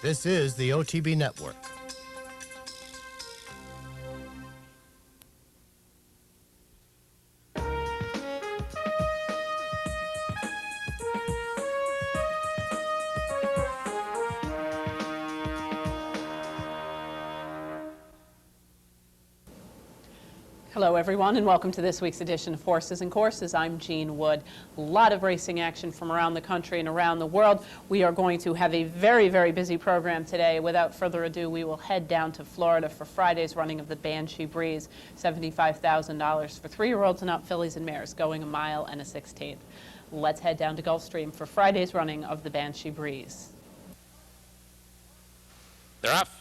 This is the OTB Network. Hello everyone and welcome to this week's edition of Horses and Courses. I'm Jean Wood. A lot of racing action from around the country and around the world. We are going to have a very, very busy program today. Without further ado, we will head down to Florida for Friday's running of the Banshee Breeze, $75,000 for 3-year-olds and up, fillies and mares, going 1 1/16 miles. Let's head down to Gulfstream for Friday's running of the Banshee Breeze. They're off.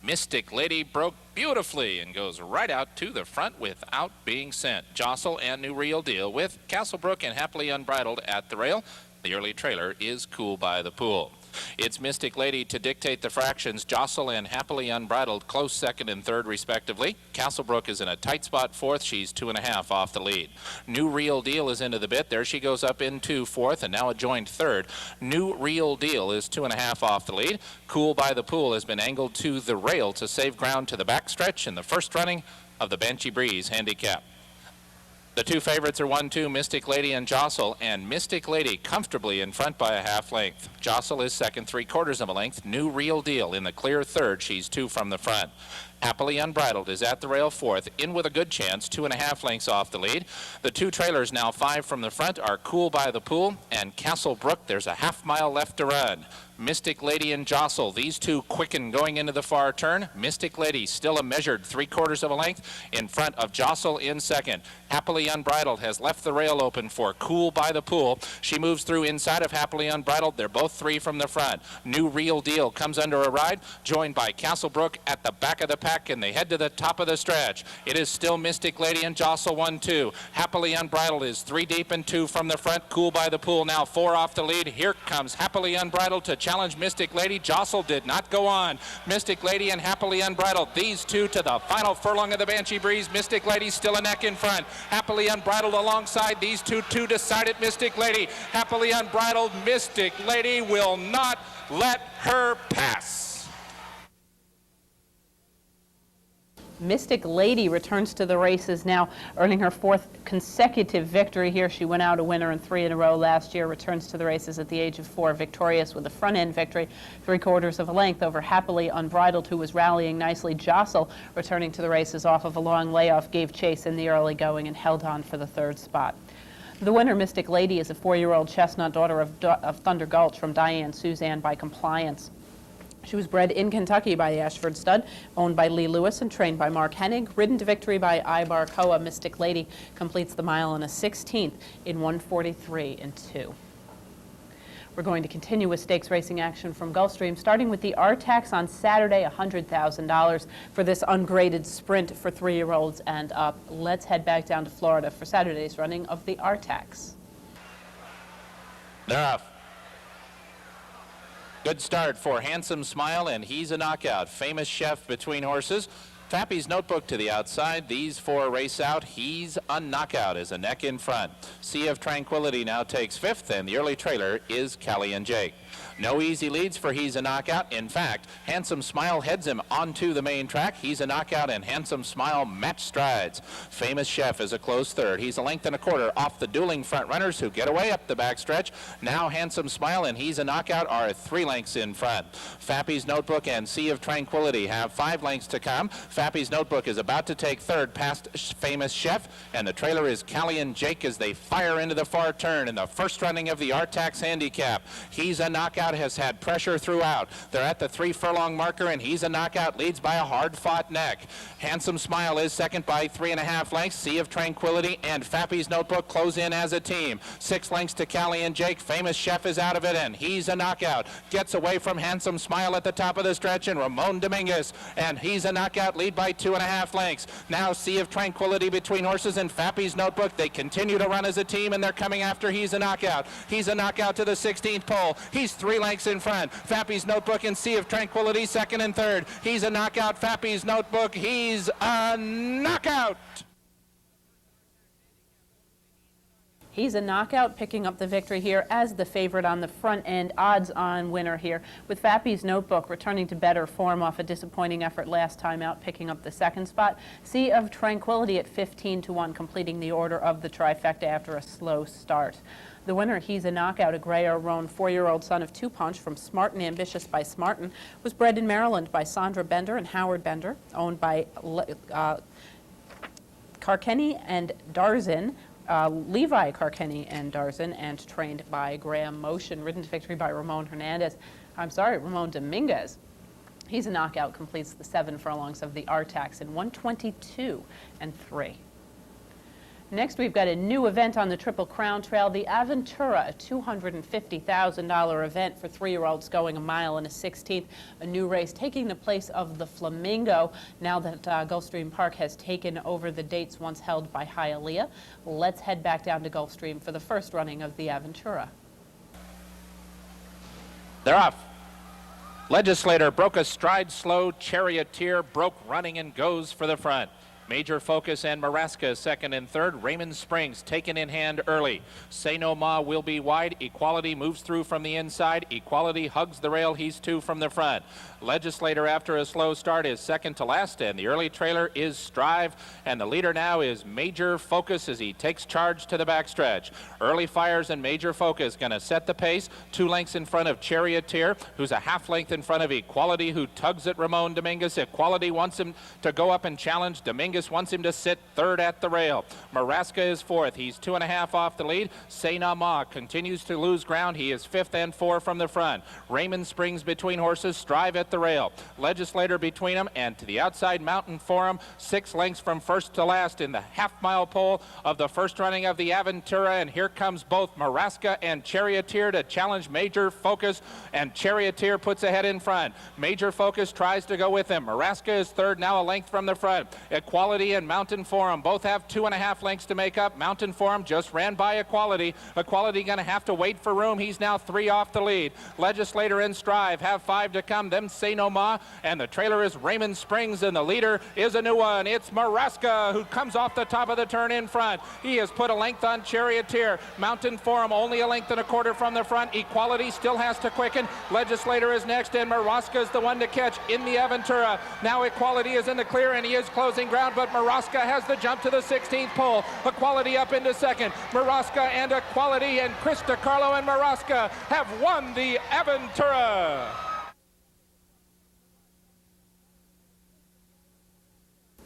Mystic Lady broke beautifully and goes right out to the front without being sent. Jostle and New Real Deal with Castlebrook and Happily Unbridled at the rail. The early trailer is Cool by the Pool. It's Mystic Lady to dictate the fractions. Jostle and Happily Unbridled close second and third respectively. Castlebrook is in a tight spot fourth. She's 2.5 off the lead. New Real Deal is into the bit. There she goes up into fourth and now a joined third. New Real Deal is 2.5 off the lead. Cool by the Pool has been angled to the rail to save ground to the backstretch in the first running of the Banshee Breeze handicap. The two favorites are 1-2, Mystic Lady and Jostle, and Mystic Lady comfortably in front by a half length. Jostle is second, 3/4 of a length. New Real Deal in the clear third. She's 2 from the front. Happily Unbridled is at the rail fourth, in with a good chance, 2.5 lengths off the lead. The two trailers now 5 from the front are Cool by the Pool and Castlebrook. There's a half-mile left to run. Mystic Lady and Jostle, these two quicken going into the far turn. Mystic Lady still a measured 3/4 of a length in front of Jostle in second. Happily Unbridled has left the rail open for Cool by the Pool. She moves through inside of Happily Unbridled. They're both 3 from the front. New Real Deal comes under a ride, joined by Castlebrook at the back of the pack, and they head to the top of the stretch. It is still Mystic Lady and Jostle 1-2. Happily Unbridled is 3 deep and 2 from the front. Cool by the Pool now 4 off the lead. Here comes Happily Unbridled to challenge Mystic Lady. Jostle did not go on. Mystic Lady and Happily Unbridled, these two to the final furlong of the Banshee Breeze. Mystic Lady still a neck in front. Happily Unbridled alongside these two decided Mystic Lady. Happily Unbridled, Mystic Lady will not let her pass. Mystic Lady returns to the races now, earning her 4th consecutive victory here. She went out a winner in 3 in a row last year, returns to the races at the age of 4, victorious with a front-end victory, 3/4 of a length over Happily Unbridled, who was rallying nicely. Jostle, returning to the races off of a long layoff, gave chase in the early going and held on for the 3rd spot. The winner, Mystic Lady, is a 4-year-old chestnut daughter of Thunder Gulch from Diane Suzanne by Compliance. She was bred in Kentucky by the Ashford Stud, owned by Lee Lewis and trained by Mark Hennig. Ridden to victory by Ibar Koa, Mystic Lady completes the 1 1/16 in 1:43 and 2. We're going to continue with stakes racing action from Gulfstream, starting with the R-Tax on Saturday, $100,000 for this ungraded sprint for 3-year-olds and up. Let's head back down to Florida for Saturday's running of the R-Tax. They're off. Good start for Handsome Smile, and he's a knockout. Famous Chef between horses. Fappy's Notebook to the outside. These 4 race out. He's a knockout as a neck in front. Sea of Tranquility now takes 5th, and the early trailer is Callie and Jake. No easy leads for He's a Knockout. In fact, Handsome Smile heads him onto the main track. He's a Knockout and Handsome Smile match strides. Famous Chef is a close third. He's a 1.25 off the dueling front runners who get away up the backstretch. Now Handsome Smile and He's a Knockout are 3 lengths in front. Fappy's Notebook and Sea of Tranquility have 5 lengths to come. Fappy's Notebook is about to take third past Famous Chef, and the trailer is Callie and Jake as they fire into the far turn in the first running of the R-Tax handicap. He's a Knockout has had pressure throughout. They're at the 3 furlong marker, and He's a Knockout leads by a hard-fought neck. Handsome Smile is second by 3.5 lengths. Sea of Tranquility and Fappy's Notebook close in as a team. 6 lengths to Callie and Jake. Famous Chef is out of it, and He's a Knockout gets away from Handsome Smile at the top of the stretch, and Ramon Dominguez and He's a Knockout lead by 2.5 lengths. Now Sea of Tranquility between horses and Fappy's Notebook. They continue to run as a team, and they're coming after He's a Knockout. He's a Knockout to the 16th pole. He's 3 lengths in front. Fappy's Notebook and Sea of Tranquility second and third. He's a Knockout. Fappy's Notebook. He's a knockout. He's a knockout, picking up the victory here as the favorite on the front end, odds-on winner here, with Vappy's Notebook returning to better form off a disappointing effort last time out, picking up the second spot. Sea of Tranquility at 15-1, completing the order of the trifecta after a slow start. The winner, He's a Knockout, a Gray Roan 4-year-old son of Two Punch from Smart and Ambitious by Smartin, was bred in Maryland by Sandra Bender and Howard Bender, owned by Carkenny and Darzin, Levi Carkenny and Darzin, and trained by Graham Motion, ridden to victory by Ramon Dominguez. He's a Knockout, completes the 7 furlongs of the Artax in 1:22.3. Next, we've got a new event on the Triple Crown Trail, the Aventura, a $250,000 event for 3-year-olds going 1 mile and a 16th, a new race taking the place of the Flamingo now that Gulfstream Park has taken over the dates once held by Hialeah. Let's head back down to Gulfstream for the first running of the Aventura. They're off. Legislator broke a stride slow. Charioteer broke running and goes for the front. Major Focus and Maraska second and third. Raymond Springs taken in hand early. Say No Ma will be wide. Equality moves through from the inside. Equality hugs the rail. He's 2 from the front. Legislator, after a slow start, is second to last, and the early trailer is Strive, and the leader now is Major Focus as he takes charge to the backstretch. Early Fires and Major Focus going to set the pace. 2 lengths in front of Charioteer, who's a half length in front of Equality, who tugs at Ramon Dominguez. Equality wants him to go up and challenge. Dominguez wants him to sit third at the rail. Maraska is 4th. He's 2.5 off the lead. Say No Ma continues to lose ground. He is 5th and 4 from the front. Raymond Springs between horses. Strive at the rail. Legislator between them, and to the outside, Mountain Forum, 6 lengths from first to last in the half-mile pole of the first running of the Aventura. And here comes both Maraska and Charioteer to challenge Major Focus, and Charioteer puts ahead in front. Major Focus tries to go with him. Maraska is third, now a length from the front. Equality and Mountain Forum both have 2.5 lengths to make up. Mountain Forum just ran by Equality. Equality going to have to wait for room. He's now 3 off the lead. Legislator and Strive have 5 to come. Them Say No Ma, and the trailer is Raymond Springs, and the leader is a new one. It's Maraska, who comes off the top of the turn in front. He has put a length on Charioteer. Mountain Forum only a length and a quarter from the front. Equality still has to quicken. Legislator is next, and Maraska is the one to catch in the Aventura. Now Equality is in the clear, and he is closing ground, but Maraska has the jump to the 16th pole. Equality up into second. Maraska and Equality and Chris DiCarlo and Maraska have won the Aventura.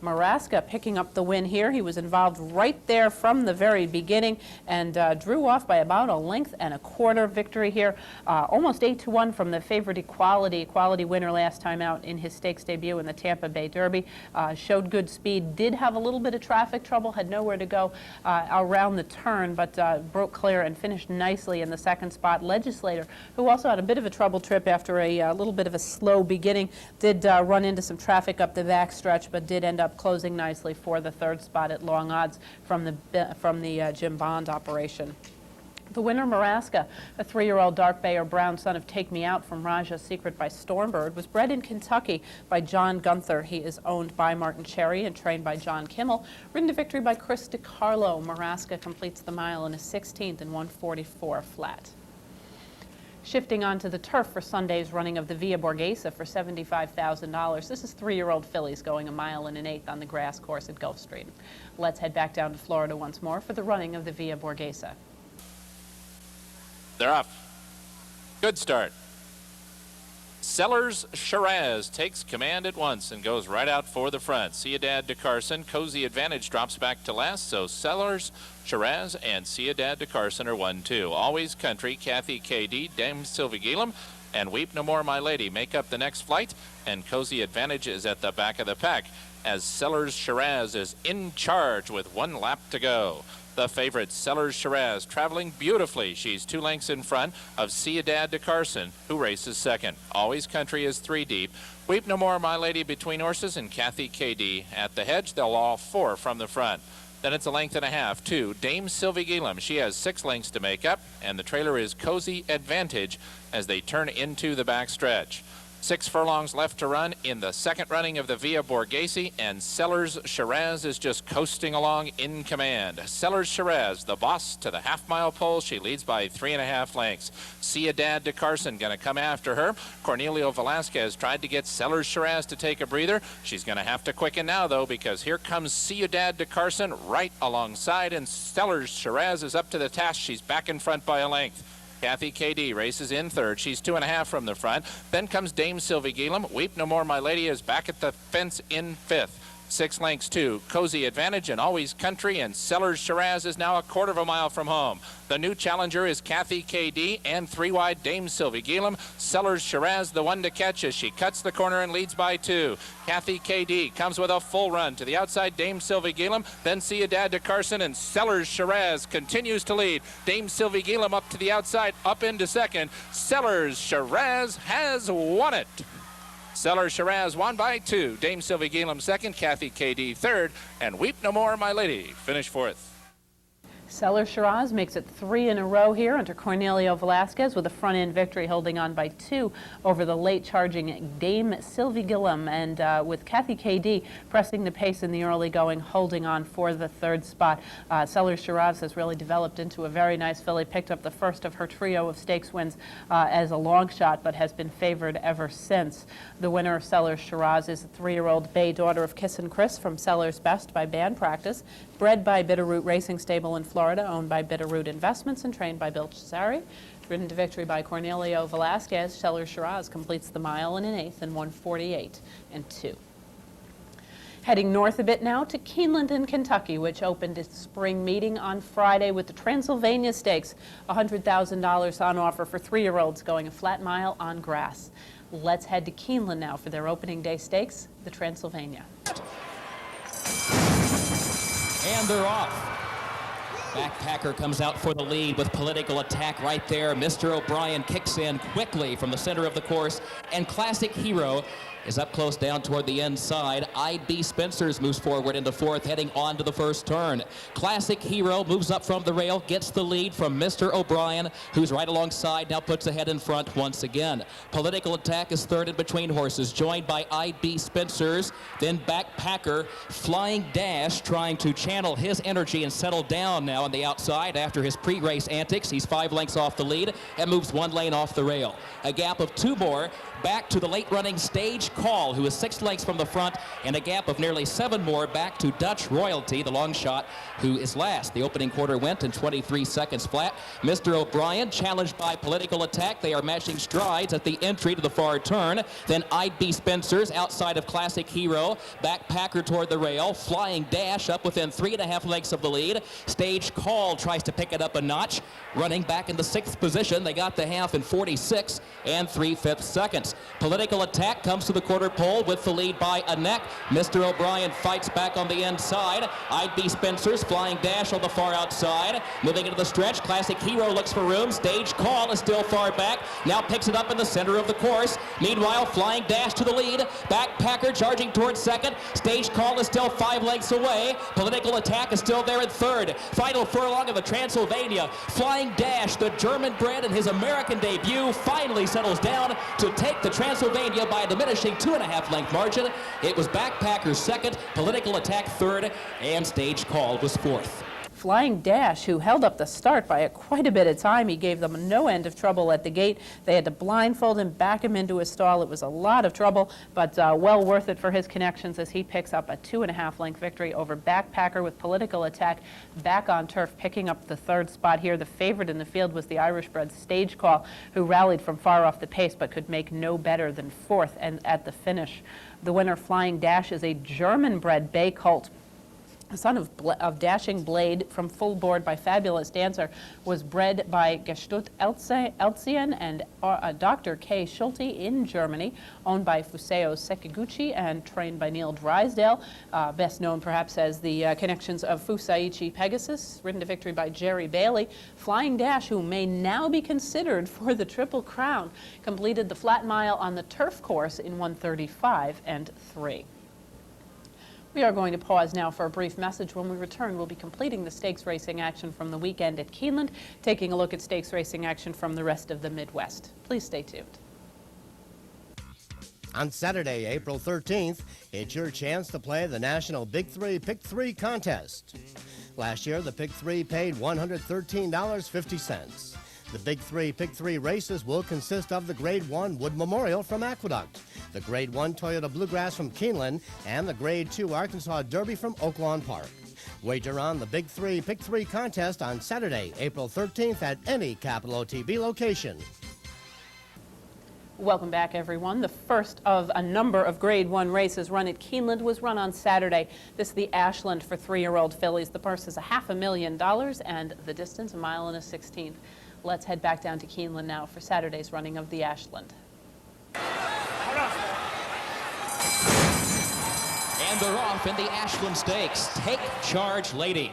Maraska picking up the win here. He was involved right there from the very beginning and drew off by about a length and a quarter. Victory here, almost 8-1 from the favorite Equality. Equality winner last time out in his stakes debut in the Tampa Bay Derby. Showed good speed, did have a little bit of traffic trouble, had nowhere to go around the turn, but broke clear and finished nicely in the second spot. Legislator, who also had a bit of a trouble trip after a little bit of a slow beginning, did run into some traffic up the back stretch, but did end up closing nicely for the third spot at long odds from the Jim Bond operation. The winner, Maraska, a 3-year-old dark bay or brown son of Take Me Out from Raja's Secret by Stormbird, was bred in Kentucky by John Gunther. He is owned by Martin Cherry and trained by John Kimmel. Ridden to victory by Chris DiCarlo. Maraska completes the mile in a 16th and 1:44 flat. Shifting onto the turf for Sunday's running of the Via Borghese for $75,000. This is 3-year-old fillies going 1 mile and an 1/8 on the grass course at Gulfstream. Let's head back down to Florida once more for the running of the Via Borghese. They're off. Good start. Sellers Shiraz takes command at once and goes right out for the front. Ciudad de Carson, Cozy Advantage drops back to last, so Sellers, Shiraz, and Ciudad de Carson are 1-2. Always Country, Kathy K.D., Dame Sylvie Gillum, and Weep No More My Lady make up the next flight, and Cozy Advantage is at the back of the pack as Sellers Shiraz is in charge with 1 lap to go. The favorite, Sellers Shiraz, traveling beautifully. She's 2 lengths in front of Ciudad de Carson, who races second. Always Country is 3 deep. Weep No More My Lady between horses, and Kathy K.D. at the hedge. They'll all 4 from the front. Then it's a length and a half to Dame Sylvie Gillum. She has 6 lengths to make up, and the trailer is Cozy Advantage as they turn into the back stretch. 6 furlongs left to run in the second running of the Via Borghese, and Sellers Shiraz is just coasting along in command. Sellers Shiraz, the boss, to the half-mile pole. She leads by 3.5 lengths. Ciudad de Carson going to come after her. Cornelio Velasquez tried to get Sellers Shiraz to take a breather. She's going to have to quicken now, though, because here comes Ciudad de Carson right alongside, and Sellers Shiraz is up to the task. She's back in front by a length. Kathy K.D. races in third. She's 2.5 from the front. Then comes Dame Sylvie Gielam. Weep No More My Lady is back at the fence in fifth. 6 lengths to Cozy Advantage and Always Country, and Sellers Shiraz is now a 1/4 mile from home. The new challenger is Kathy K.D. and 3 wide Dame Sylvie Gielam. Sellers Shiraz the one to catch as she cuts the corner and leads by 2. Kathy K.D. comes with a full run to the outside. Dame Sylvie Gielam, then Ciudad de Carson, and Sellers Shiraz continues to lead. Dame Sylvie Gielam up to the outside, up into second. Sellers Shiraz has won it. Sellers Shiraz won by 2. Dame Sylvie Gielam second, Kathy K.D. third, and Weep No More My Lady finished fourth. Sellers Shiraz makes it 3 in a row here under Cornelio Velasquez with a front-end victory, holding on by 2 over the late-charging Dame Sylvie Gielam, and with Kathy K.D. pressing the pace in the early going, holding on for the 3rd spot. Sellers Shiraz has really developed into a very nice filly, picked up the first of her trio of stakes wins as a long shot, but has been favored ever since. The winner of Sellers Shiraz is a 3-year-old bay daughter of Kiss and Chris from Sellers Best by Band Practice, bred by Bitterroot Racing Stable in Florida, owned by Bitterroot Investments and trained by Bill Cesari. Ridden to victory by Cornelio Velasquez, Sellers Shiraz completes the mile in an 1/8 in 1:48 and 2. Heading north a bit now to Keeneland in Kentucky, which opened its spring meeting on Friday with the Transylvania Stakes, $100,000 on offer for 3-year-olds going a flat mile on grass. Let's head to Keeneland now for their opening day stakes, the Transylvania. And they're off. Backpacker comes out for the lead with Political Attack right there. Mr. O'Brien kicks in quickly from the center of the course, and Classic Hero is up close down toward the inside. I.B. Spencers moves forward into 4th, heading on to the first turn. Classic Hero moves up from the rail, gets the lead from Mr. O'Brien, who's right alongside, now puts ahead in front once again. Political Attack is 3rd in between horses, joined by I.B. Spencers, then Backpacker. Flying Dash trying to channel his energy and settle down now on the outside after his pre-race antics. He's 5 lengths off the lead and moves 1 lane off the rail. A gap of 2 more back to the late-running Stage Call, who is 6 lengths from the front, and a gap of nearly 7 more back to Dutch Royalty, the long shot, who is last. The opening quarter went in 23 seconds flat. Mr. O'Brien challenged by Political Attack. They are matching strides at the entry to the far turn. Then I.B. Spencers outside of Classic Hero. Backpacker toward the rail. Flying Dash up within 3.5 lengths of the lead. Stage Call tries to pick it up a notch. Running back in the 6th position. They got the half in 46 and 3/5 seconds. Political Attack comes to the quarter pole with the lead by a neck. Mr. O'Brien fights back on the inside. I.B. Spencers, Flying Dash on the far outside. Moving into the stretch, Classic Hero looks for room. Stage Call is still far back. Now picks it up in the center of the course. Meanwhile, Flying Dash to the lead. Backpacker charging towards second. Stage Call is still 5 lengths away. Political Attack is still there in 3rd. Final furlong of the Transylvania. Flying Dash, the German bred in his American debut, finally settles down to take the Transylvania by a diminishing 2.5 length margin. It was Backpacker 2nd, Political Attack 3rd, and Stage Call was 4th. Flying Dash, who held up the start by quite a bit of time. He gave them no end of trouble at the gate. They had to blindfold him, back him into his stall. It was a lot of trouble, but well worth it for his connections as he picks up a 2.5 length victory over Backpacker with Political Attack back on turf, picking up the 3rd spot here. The favorite in the field was the Irish-bred Stage Call, who rallied from far off the pace but could make no better than 4th and at the finish. The winner, Flying Dash, is a German-bred bay colt. The son of Dashing Blade from Full Board by Fabulous Dancer, was bred by Gestut Elzien and Dr. K. Schulte in Germany, owned by Fuseo Sekiguchi and trained by Neil Drysdale, best known perhaps as the connections of Fusaichi Pegasus, ridden to victory by Jerry Bailey. Flying Dash, who may now be considered for the Triple Crown, completed the flat mile on the turf course in 1:35 and 3. We are going to pause now for a brief message. When we return, we'll be completing the stakes racing action from the weekend at Keeneland, taking a look at stakes racing action from the rest of the Midwest. Please stay tuned. On Saturday, April 13th, it's your chance to play the National Big 3 Pick 3 contest. Last year, the Pick 3 paid $113.50. The Big 3 Pick 3 races will consist of the Grade 1 Wood Memorial from Aqueduct, the Grade 1 Toyota Bluegrass from Keeneland, and the Grade 2 Arkansas Derby from Oaklawn Park. Wager on the Big 3 Pick 3 contest on Saturday, April 13th at any Capital OTB location. Welcome back, everyone. The first of a number of Grade 1 races run at Keeneland was run on Saturday. This is the Ashland for 3-year-old fillies. The purse is $500,000 and the distance 1 1/16 miles. Let's head back down to Keeneland now for Saturday's running of the Ashland. And they're off in the Ashland Stakes. Take Charge Lady.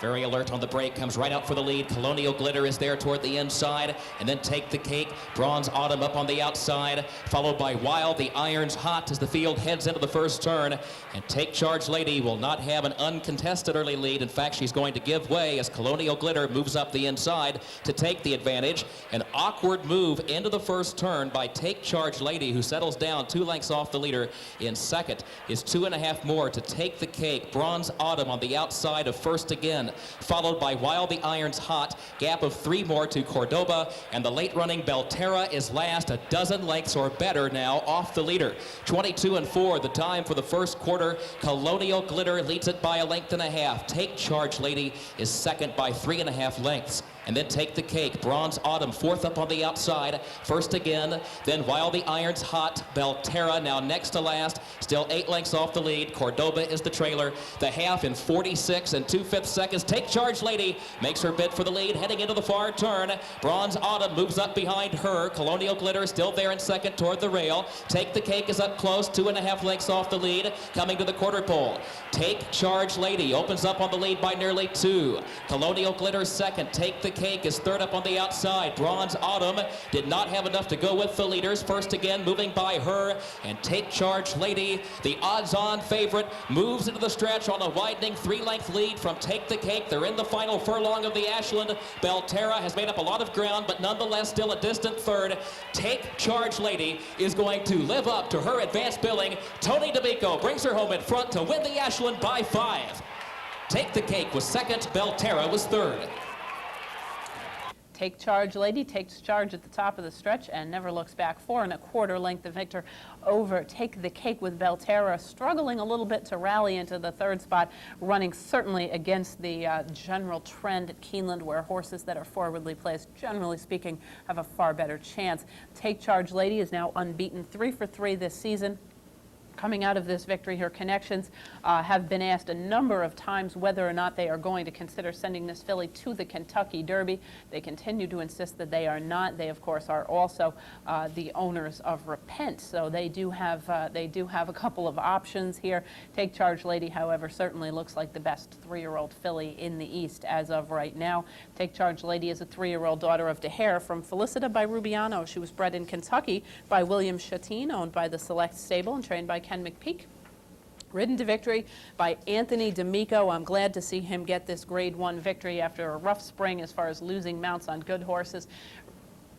Very alert on the break, comes right out for the lead. Colonial Glitter is there toward the inside, and then Take the Cake. Bronze Autumn up on the outside, followed by Wild the Irons Hot as the field heads into the first turn. And Take Charge Lady will not have an uncontested early lead. In fact, she's going to give way as Colonial Glitter moves up the inside to take the advantage. An awkward move into the first turn by Take Charge Lady, who settles down 2 lengths off the leader. In second is 2.5 more to Take the Cake. Bronze Autumn on the outside of first again, followed by Wild the Irons Hot. Gap of 3 more to Cordoba, and the late-running Belterra is last, a dozen lengths or better now off the leader. 22-4, the time for the first quarter. Colonial Glitter leads it by 1.5 lengths. Take Charge Lady is second by 3.5 lengths. And then Take the Cake. Bronze Autumn, fourth up on the outside. First again, then Wild the Irons Hot. Belterra now next to last. Still 8 lengths off the lead. Cordoba is the trailer. The half in 46 2/5 seconds. Take Charge Lady makes her bid for the lead, heading into the far turn. Bronze Autumn moves up behind her. Colonial Glitter still there in second toward the rail. Take the Cake is up close, 2.5 lengths off the lead, coming to the quarter pole. Take Charge Lady opens up on the lead by nearly 2. Colonial Glitter second. Take the Cake is third up on the outside. Bronze Autumn did not have enough to go with the leaders. First again, moving by her. And Take Charge Lady, the odds-on favorite, moves into the stretch on a widening 3-length lead from Take the Cake. They're in the final furlong of the Ashland. Belterra has made up a lot of ground, but nonetheless still a distant third. Take Charge Lady is going to live up to her advanced billing. Tony D'Amico brings her home in front to win the Ashland by 5. Take the Cake was second. Belterra was third. Take Charge Lady takes charge at the top of the stretch and never looks back. 4 1/4 length the victor over Take the Cake, with Belterra struggling a little bit to rally into the third spot, running certainly against the general trend at Keeneland, where horses that are forwardly placed, generally speaking, have a far better chance. Take Charge Lady is now unbeaten, 3 for 3 this season. Coming out of this victory, her connections have been asked a number of times whether or not they are going to consider sending this filly to the Kentucky Derby. They continue to insist that they are not. They, of course, are also the owners of Repent, so they do have a couple of options here. Take Charge Lady, however, certainly looks like the best 3-year-old filly in the East as of right now. Take Charge Lady is a 3-year-old daughter of DeHare from Felicita by Rubiano. She was bred in Kentucky by William Chatine, owned by the Select Stable and trained by Ken McPeak. Ridden to victory by Anthony D'Amico. I'm glad to see him get this Grade 1 victory after a rough spring as far as losing mounts on good horses.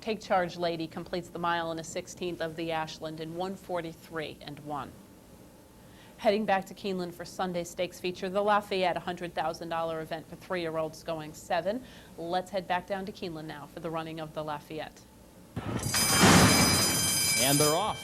Take Charge Lady completes the 1 1/16 miles of the Ashland in 1:43.1. Heading back to Keeneland for Sunday's stakes feature, the Lafayette $100,000 event for 3-year-olds going 7. Let's head back down to Keeneland now for the running of the Lafayette. And they're off.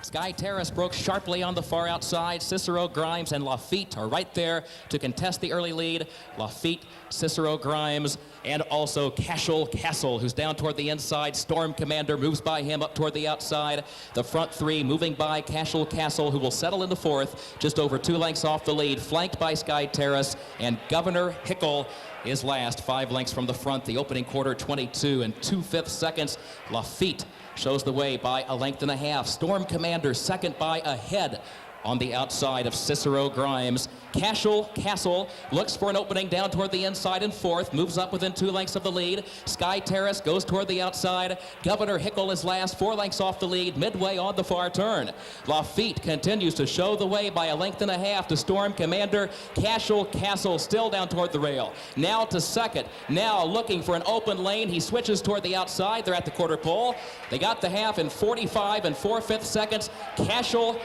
Sky Terrace broke sharply on the far outside. Cicero, Grimes, and Lafitte are right there to contest the early lead. Lafitte, Cicero, Grimes, and also Cashel Castle, who's down toward the inside. Storm Commander moves by him up toward the outside. The front 3 moving by Cashel Castle, who will settle into fourth, just over 2 lengths off the lead, flanked by Sky Terrace, and Governor Hickle is last, 5 lengths from the front. The opening quarter, 22 2/5 seconds. Lafitte shows the way by 1.5 lengths. Storm Commander second by a head on the outside of Cicero Grimes. Castle looks for an opening down toward the inside in fourth, moves up within 2 lengths of the lead. Sky Terrace goes toward the outside. Governor Hickle is last, 4 lengths off the lead, midway on the far turn. Lafitte continues to show the way by 1.5 lengths to Storm Commander. Castle still down toward the rail. Now to second, now looking for an open lane. He switches toward the outside. They're at the quarter pole. They got the half in 45 and 4/5 seconds. Castle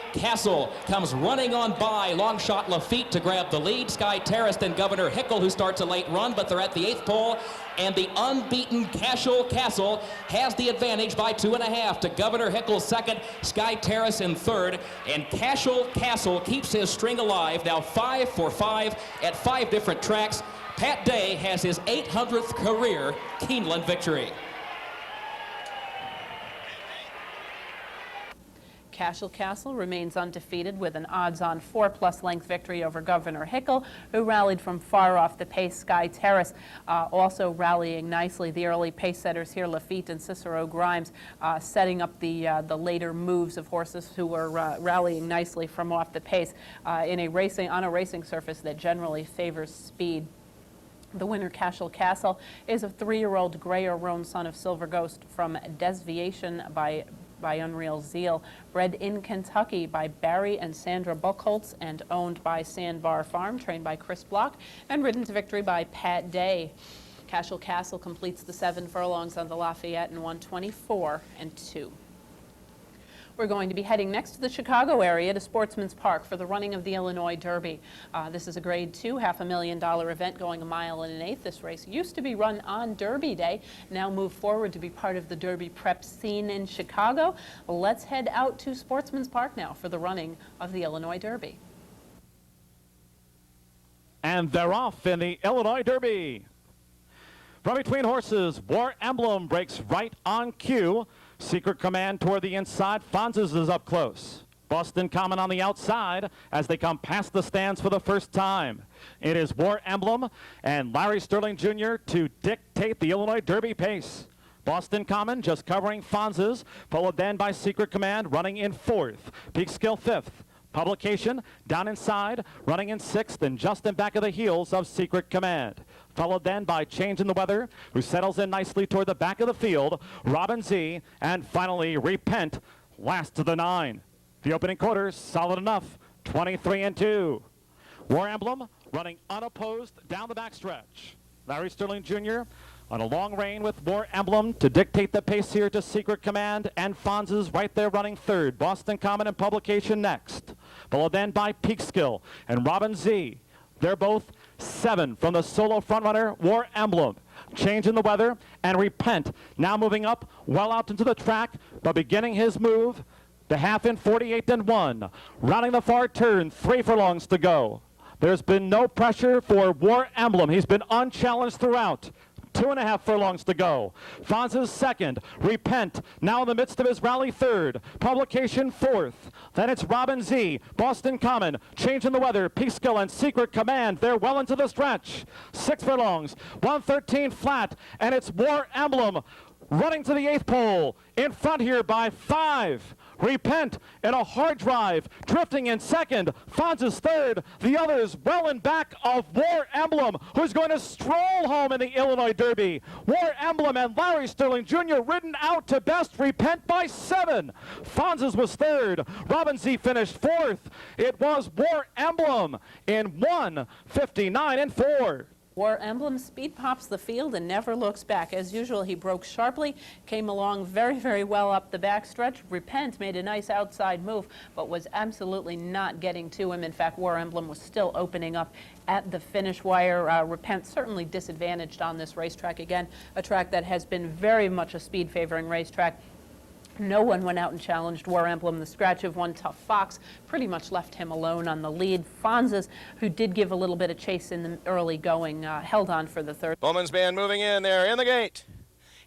comes running on by. Long shot Lafitte to grab the lead. Sky Terrace, then Governor Hickle, who starts a late run, but they're at the 8th pole. And the unbeaten Castle has the advantage by 2.5 to Governor Hickle second, Sky Terrace in third, and Castle keeps his string alive, now 5 for 5 at 5 different tracks. Pat Day has his 800th career Keeneland victory. Castle remains undefeated with an odds-on 4+ length victory over Governor Hickle, who rallied from far off the pace. Sky Terrace also rallying nicely. The early pace setters here, Lafitte and Cicero Grimes, setting up the later moves of horses who were rallying nicely from off the pace on a racing surface that generally favors speed. The winner, Castle, is a 3-year-old gray or roan son of Silver Ghost from Desviation by Unreal Zeal, bred in Kentucky by Barry and Sandra Buchholz and owned by Sandbar Farm, trained by Chris Block, and ridden to victory by Pat Day. Castle completes the 7 furlongs on the Lafayette in 1:24 and 2. We're going to be heading next to the Chicago area to Sportsman's Park for the running of the Illinois Derby. This is a Grade 2, $500,000 event going 1 1/8 miles. This race used to be run on Derby Day, now moved forward to be part of the Derby prep scene in Chicago. Let's head out to Sportsman's Park now for the running of the Illinois Derby. And they're off in the Illinois Derby. From between horses, War Emblem breaks right on cue. Secret Command toward the inside. Fonzes is up close. Boston Common on the outside as they come past the stands for the first time. It is War Emblem and Larry Sterling Jr. to dictate the Illinois Derby pace. Boston Common just covering Fonzes, followed then by Secret Command running in 4th. Peekskill 5th. Publication down inside, running in 6th and just in back of the heels of Secret Command. Followed then by Change in the Weather, who settles in nicely toward the back of the field. Robin Z, and finally Repent, last to the 9. The opening quarters, solid enough, 23 and 2. War Emblem running unopposed down the backstretch. Larry Sterling Jr. on a long rein with War Emblem to dictate the pace here to Secret Command, and Fonzes right there running 3rd. Boston Common and Publication next. Followed then by Peekskill and Robin Z. They're both 7 from the solo frontrunner, War Emblem. Change in the Weather and Repent now moving up well out into the track, but beginning his move, the half in 48 and 1. Rounding the far turn, 3 furlongs to go. There's been no pressure for War Emblem. He's been unchallenged throughout. 2.5 furlongs to go. Fonzes 2nd. Repent now in the midst of his rally 3rd. Publication 4th. Then it's Robin Z. Boston Common. Change in the Weather. Peekskill and Secret Command. They're well into the stretch. 6 furlongs. 1:13 flat. And it's War Emblem running to the 8th pole. In front here by 5. Repent in a hard drive, drifting in 2nd, Fonzes 3rd, the others well in back of War Emblem, who's going to stroll home in the Illinois Derby. War Emblem and Larry Sterling Jr. ridden out to best. Repent by 7. Fonzes was 3rd. Robin Z finished 4th. It was War Emblem in 1:59 and 4. War Emblem speed pops the field and never looks back. As usual, he broke sharply, came along very, very well up the backstretch. Repent made a nice outside move, but was absolutely not getting to him. In fact, War Emblem was still opening up at the finish wire. Repent certainly disadvantaged on this racetrack. Again, a track that has been very much a speed-favoring racetrack. No one went out and challenged War Emblem. The scratch of one Tough Fox pretty much left him alone on the lead. Fonzes, who did give a little bit of chase in the early going, held on for the 3rd. Bowman's Band moving in there in the gate.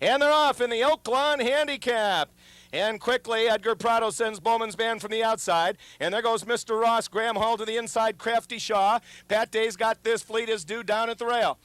And they're off in the Oaklawn Handicap. And quickly, Edgar Prado sends Bowman's Band from the outside. And there goes Mr. Ross. Graham Hall to the inside, Crafty Shaw. Pat Day's got this. Fleet is due down at the rail.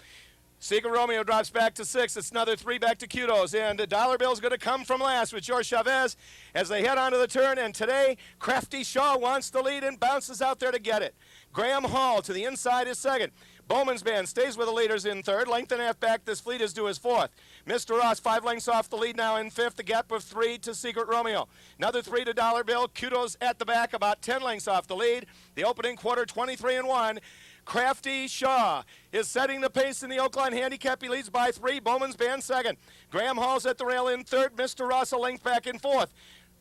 Secret Romeo drops back to 6. It's another 3 back to Kudos. And Dollar Bill's going to come from last with George Chavez as they head onto the turn. And today, Crafty Shaw wants the lead and bounces out there to get it. Graham Hall to the inside is second. Bowman's Band stays with the leaders in third. Length and a half back, this fleet is due as fourth. Mr. Ross, 5 lengths off the lead now in fifth. The gap of 3 to Secret Romeo. Another 3 to Dollar Bill. Kudos at the back, about 10 lengths off the lead. The opening quarter, 23-1. Crafty Shaw is setting the pace in the Oakland Handicap. He leads by 3. Bowman's Band second. Graham Hall's at the rail in third. Mr. Ross a length back in fourth.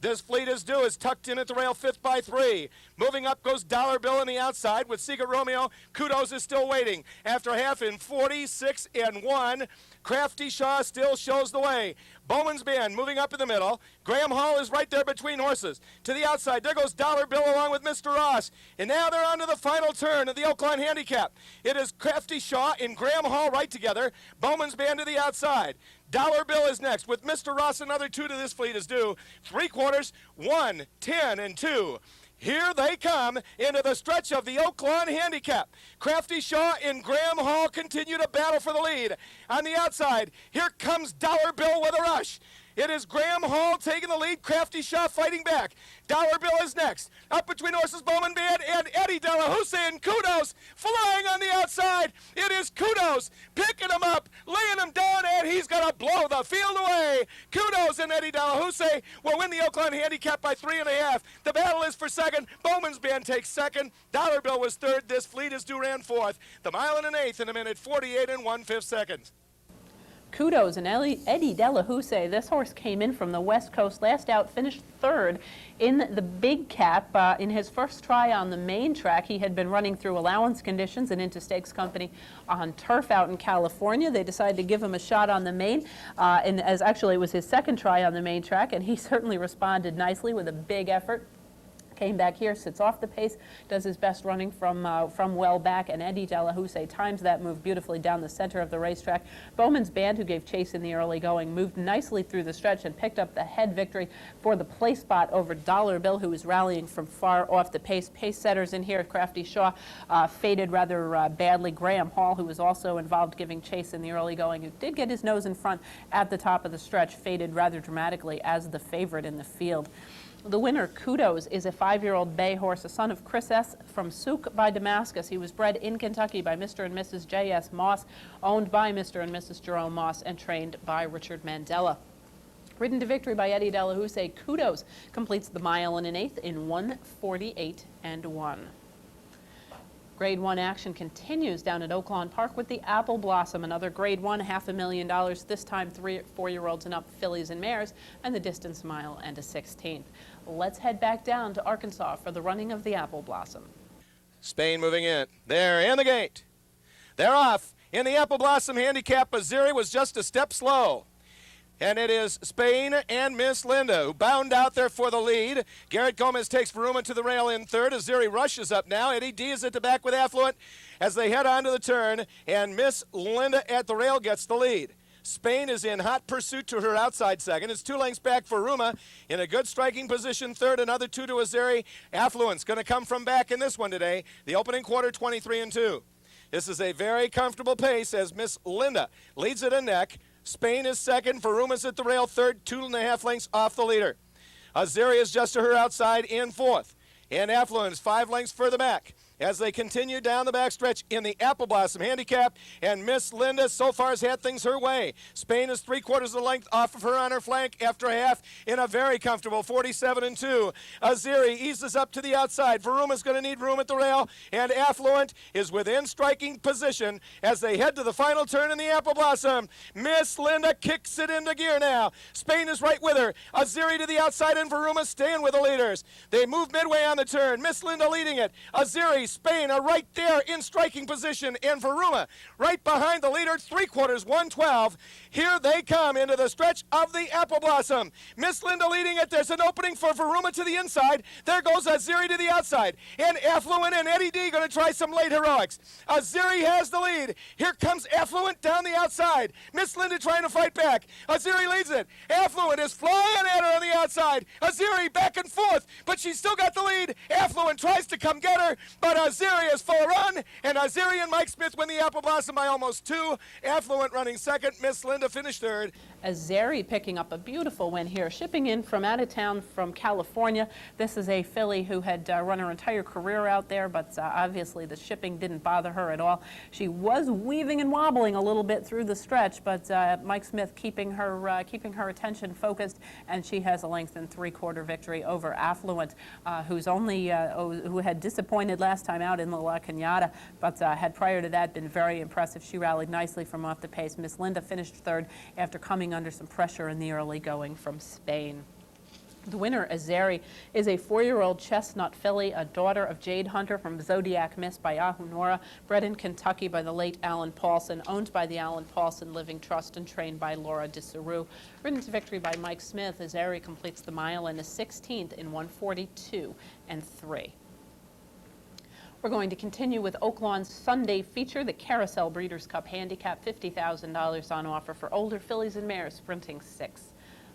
This fleet is due, is tucked in at the rail, fifth by 3. Moving up goes Dollar Bill on the outside with Secret Romeo. Kudos is still waiting. After a half in 46-1, Crafty Shaw still shows the way. Bowman's Band moving up in the middle. Graham Hall is right there between horses. To the outside, there goes Dollar Bill along with Mr. Ross. And now they're on to the final turn of the Oakland Handicap. It is Crafty Shaw and Graham Hall right together. Bowman's Band to the outside. Dollar Bill is next with Mr. Ross. Another 2 to this fleet is due. 3 quarters, 1, 10, and 2. Here they come into the stretch of the Oakland Handicap. Crafty Shaw and Graham Hall continue to battle for the lead. On the outside, here comes Dollar Bill with a rush. It is Graham Hall taking the lead. Crafty Shaw fighting back. Dollar Bill is next. Up between horses, Bowman Band and Eddie De La Houssaye and Kudos flying on the outside. It is Kudos picking him up, laying him down, and he's going to blow the field away. Kudos and Eddie De La Houssaye will win the Oakland Handicap by 3.5. The battle is for second. Bowman's Band takes second. Dollar Bill was third. This fleet is due ran fourth. The mile and an eighth in a minute, 48 1/5 seconds. Kudos and Eddie De La Houssaye. This horse came in from the West Coast. Last out, finished third in the Big Cap. In his first try on the main track, he had been running through allowance conditions and into Stakes Company on turf out in California. They decided to give him a shot on the main, and as actually it was his second try on the main track, and he certainly responded nicely with a big effort. Came back here, sits off the pace, does his best running from well back, and Eddie De La Houssaye times that move beautifully down the center of the racetrack. Bowman's Band, who gave chase in the early going, moved nicely through the stretch and picked up the head victory for the place spot over Dollar Bill, who was rallying from far off the pace. Pace setters in here, Crafty Shaw faded rather badly. Graham Hall, who was also involved giving chase in the early going, who did get his nose in front at the top of the stretch, faded rather dramatically as the favorite in the field. The winner, Kudos, is a 5-year-old bay horse, a son of Chris S. from Souk by Damascus. He was bred in Kentucky by Mr. and Mrs. J.S. Moss, owned by Mr. and Mrs. Jerome Moss, and trained by Richard Mandela. Ridden to victory by Eddie De La Houssaye, Kudos completes the mile and an eighth in 1:48.1. Grade 1 action continues down at Oaklawn Park with the Apple Blossom, another Grade 1, $500,000, this time 3-4-year-olds and up, fillies and mares, and the distance mile and a 16th. Let's head back down to Arkansas for the running of the Apple Blossom. Spain moving in. They're in the gate. They're off. In the Apple Blossom Handicap, Aziri was just a step slow. And it is Spain and Miss Linda who bound out there for the lead. Garrett Gomez takes Varuma to the rail in third. Aziri rushes up now. Eddie D is at the back with Affluent as they head on to the turn. And Miss Linda at the rail gets the lead. Spain is in hot pursuit to her outside second. It's 2 lengths back for Varuma in a good striking position third. Another 2 to Aziri. Affluent's going to come from back in this one today. The opening quarter, 23-2. This is a very comfortable pace as Miss Linda leads it a neck. Spain is second. Varuma's at the rail third, 2.5 lengths off the leader. Aziri is just to her outside in fourth. And Affluent is 5 lengths further back as they continue down the backstretch in the Apple Blossom Handicap. And Miss Linda so far has had things her way. Spain is 3/4 of the length off of her on her flank after a half in a very comfortable 47-2. Aziri eases up to the outside. Varuma's going to need room at the rail. And Affluent is within striking position as they head to the final turn in the Apple Blossom. Miss Linda kicks it into gear now. Spain is right with her. Aziri to the outside and Varuma staying with the leaders. They move midway on the turn. Miss Linda leading it. Aziri, Spain are right there in striking position, and Varuma right behind the leader, 3/4, 112. Here they come into the stretch of the Apple Blossom. Miss Linda leading it. There's an opening for Varuma to the inside. There goes Aziri to the outside. And Affluent and Eddie D going to try some late heroics. Aziri has the lead. Here comes Affluent down the outside. Miss Linda trying to fight back. Aziri leads it. Affluent is flying at her on the outside. Aziri back and forth, but she's still got the lead. Affluent tries to come get her, but but Azeri is full run, and Azeri and Mike Smith win the Apple Blossom by almost 2. Affluent running second. Miss Linda finished third. Azeri picking up a beautiful win here, shipping in from out of town from California. This is a filly who had run her entire career out there, but obviously the shipping didn't bother her at all. She was weaving and wobbling a little bit through the stretch, but Mike Smith keeping her attention focused, and she has a length and 3/4 victory over Affluent, who had disappointed last time out in the La Cañada, but had prior to that been very impressive. She rallied nicely from off the pace. Miss Linda finished third after coming under some pressure in the early going from Spain. The winner, Azeri, is a 4-year-old chestnut filly, a daughter of Jade Hunter from Zodiac Miss by Ahunora, bred in Kentucky by the late Alan Paulson, owned by the Alan Paulson Living Trust and trained by Laura DeSaru. Ridden to victory by Mike Smith, Azeri completes the mile in a 16th in 1:42.3. We're going to continue with Oaklawn's Sunday feature, the Carousel Breeders' Cup Handicap, $50,000 on offer for older fillies and mares sprinting 6.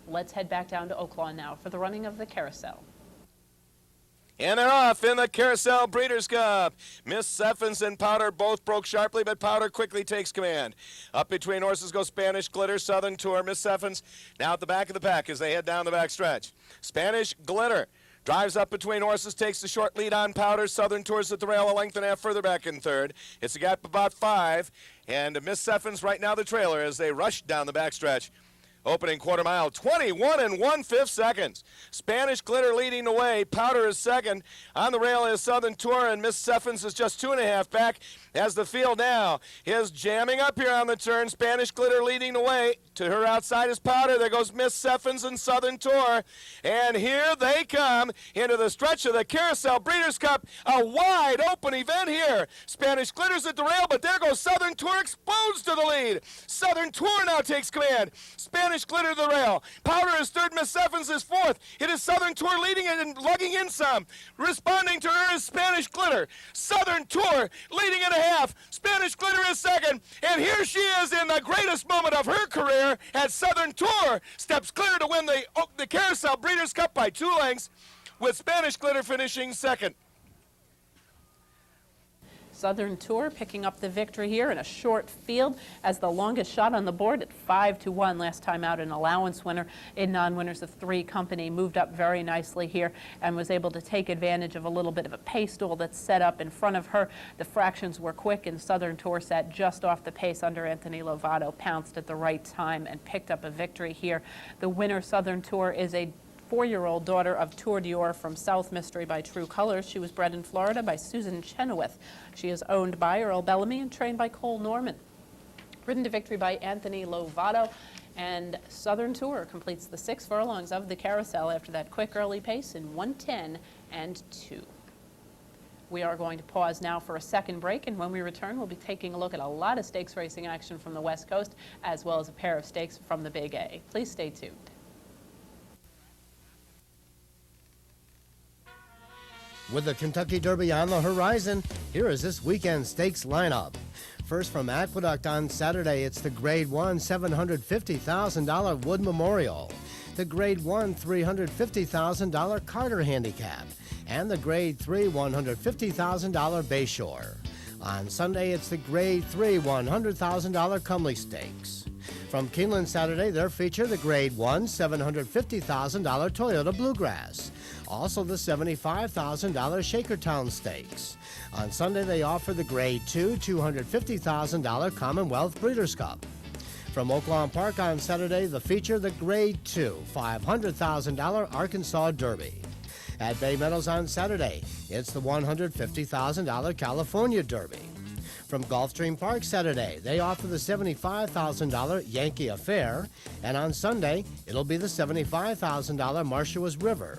Let's head back down to Oaklawn now for the running of the Carousel. And they're off in the Carousel Breeders' Cup. Miss Effens and Powder both broke sharply, but Powder quickly takes command. Up between horses go Spanish Glitter, Southern Tour. Miss Effens now at the back of the pack as they head down the back stretch. Spanish Glitter drives up between horses, takes the short lead on Powder. Southern Tour's at the rail, a length and a half further back in third. It's a gap about 5. And Miss Effens right now the trailer as they rush down the back stretch. Opening quarter mile, 21 1/5 seconds. Spanish Glitter leading the way. Powder is second. On the rail is Southern Tour, and Miss Effens is just 2.5 back as the field now is jamming up here on the turn. Spanish Glitter leading the way. To her outside is Powder. There goes Miss Effens and Southern Tour. And here they come into the stretch of the Carousel Breeders' Cup. A wide open event here. Spanish Glitter's at the rail, but there goes Southern Tour exposed to the lead. Southern Tour now takes command. Spanish Glitter to the rail. Powder is third. Miss Effens is fourth. It is Southern Tour leading it and lugging in some. Responding to her is Spanish Glitter. Southern Tour leading in a half. Spanish Glitter is second. And here she is in the greatest moment of her career as Southern Tour steps clear to win the Carousel Breeders' Cup by 2 lengths, with Spanish Glitter finishing second. Southern Tour picking up the victory here in a short field as the longest shot on the board at 5-1 last time out. An allowance winner in non-winners of 3 company moved up very nicely here and was able to take advantage of a little bit of a pace stool that's set up in front of her. The fractions were quick and Southern Tour sat just off the pace under Anthony Lovato, pounced at the right time and picked up a victory here. The winner, Southern Tour, is a 4-year-old daughter of Tour d'Or from South Mystery by True Colors. She was bred in Florida by Susan Chenoweth. She is owned by Earl Bellamy and trained by Cole Norman. Ridden to victory by Anthony Lovato, and Southern Tour completes the 6 furlongs of the Carousel after that quick early pace in 1:10.2. We are going to pause now for a second break, and when we return, we'll be taking a look at a lot of stakes racing action from the West Coast, as well as a pair of stakes from the Big A. Please stay tuned. With the Kentucky Derby on the horizon, here is this weekend's stakes lineup. First from Aqueduct on Saturday, it's the Grade 1 $750,000 Wood Memorial, the Grade 1 $350,000 Carter Handicap, and the Grade 3 $150,000 Bayshore. On Sunday, it's the Grade 3 $100,000 Cumley Stakes. From Keeneland Saturday, they'll feature the Grade 1 $750,000 Toyota Bluegrass. Also the $75,000 Shakertown Stakes. On Sunday, they offer the Grade 2 $250,000 Commonwealth Breeders' Cup. From Oaklawn Park on Saturday, the feature the Grade 2 $500,000 Arkansas Derby. At Bay Meadows on Saturday, it's the $150,000 California Derby. From Gulfstream Park Saturday, they offer the $75,000 Yankee Affair, and on Sunday, it'll be the $75,000 Marsha's River.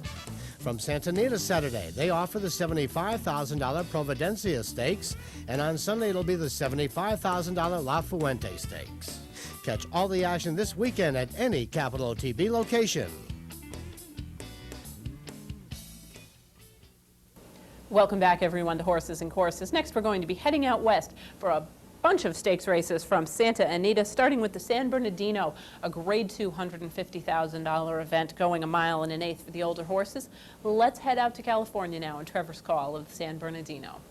From Santa Anita Saturday, they offer the $75,000 Providencia Stakes, and on Sunday, it'll be the $75,000 La Fuente Stakes. Catch all the action this weekend at any Capital OTB location. Welcome back, everyone, to Horses and Courses. Next, we're going to be heading out west for a bunch of stakes races from Santa Anita, starting with the San Bernardino, a Grade 2 $150,000 event going 1 1/8 miles for the older horses. Let's head out to California now and Trevor's Call of the San Bernardino.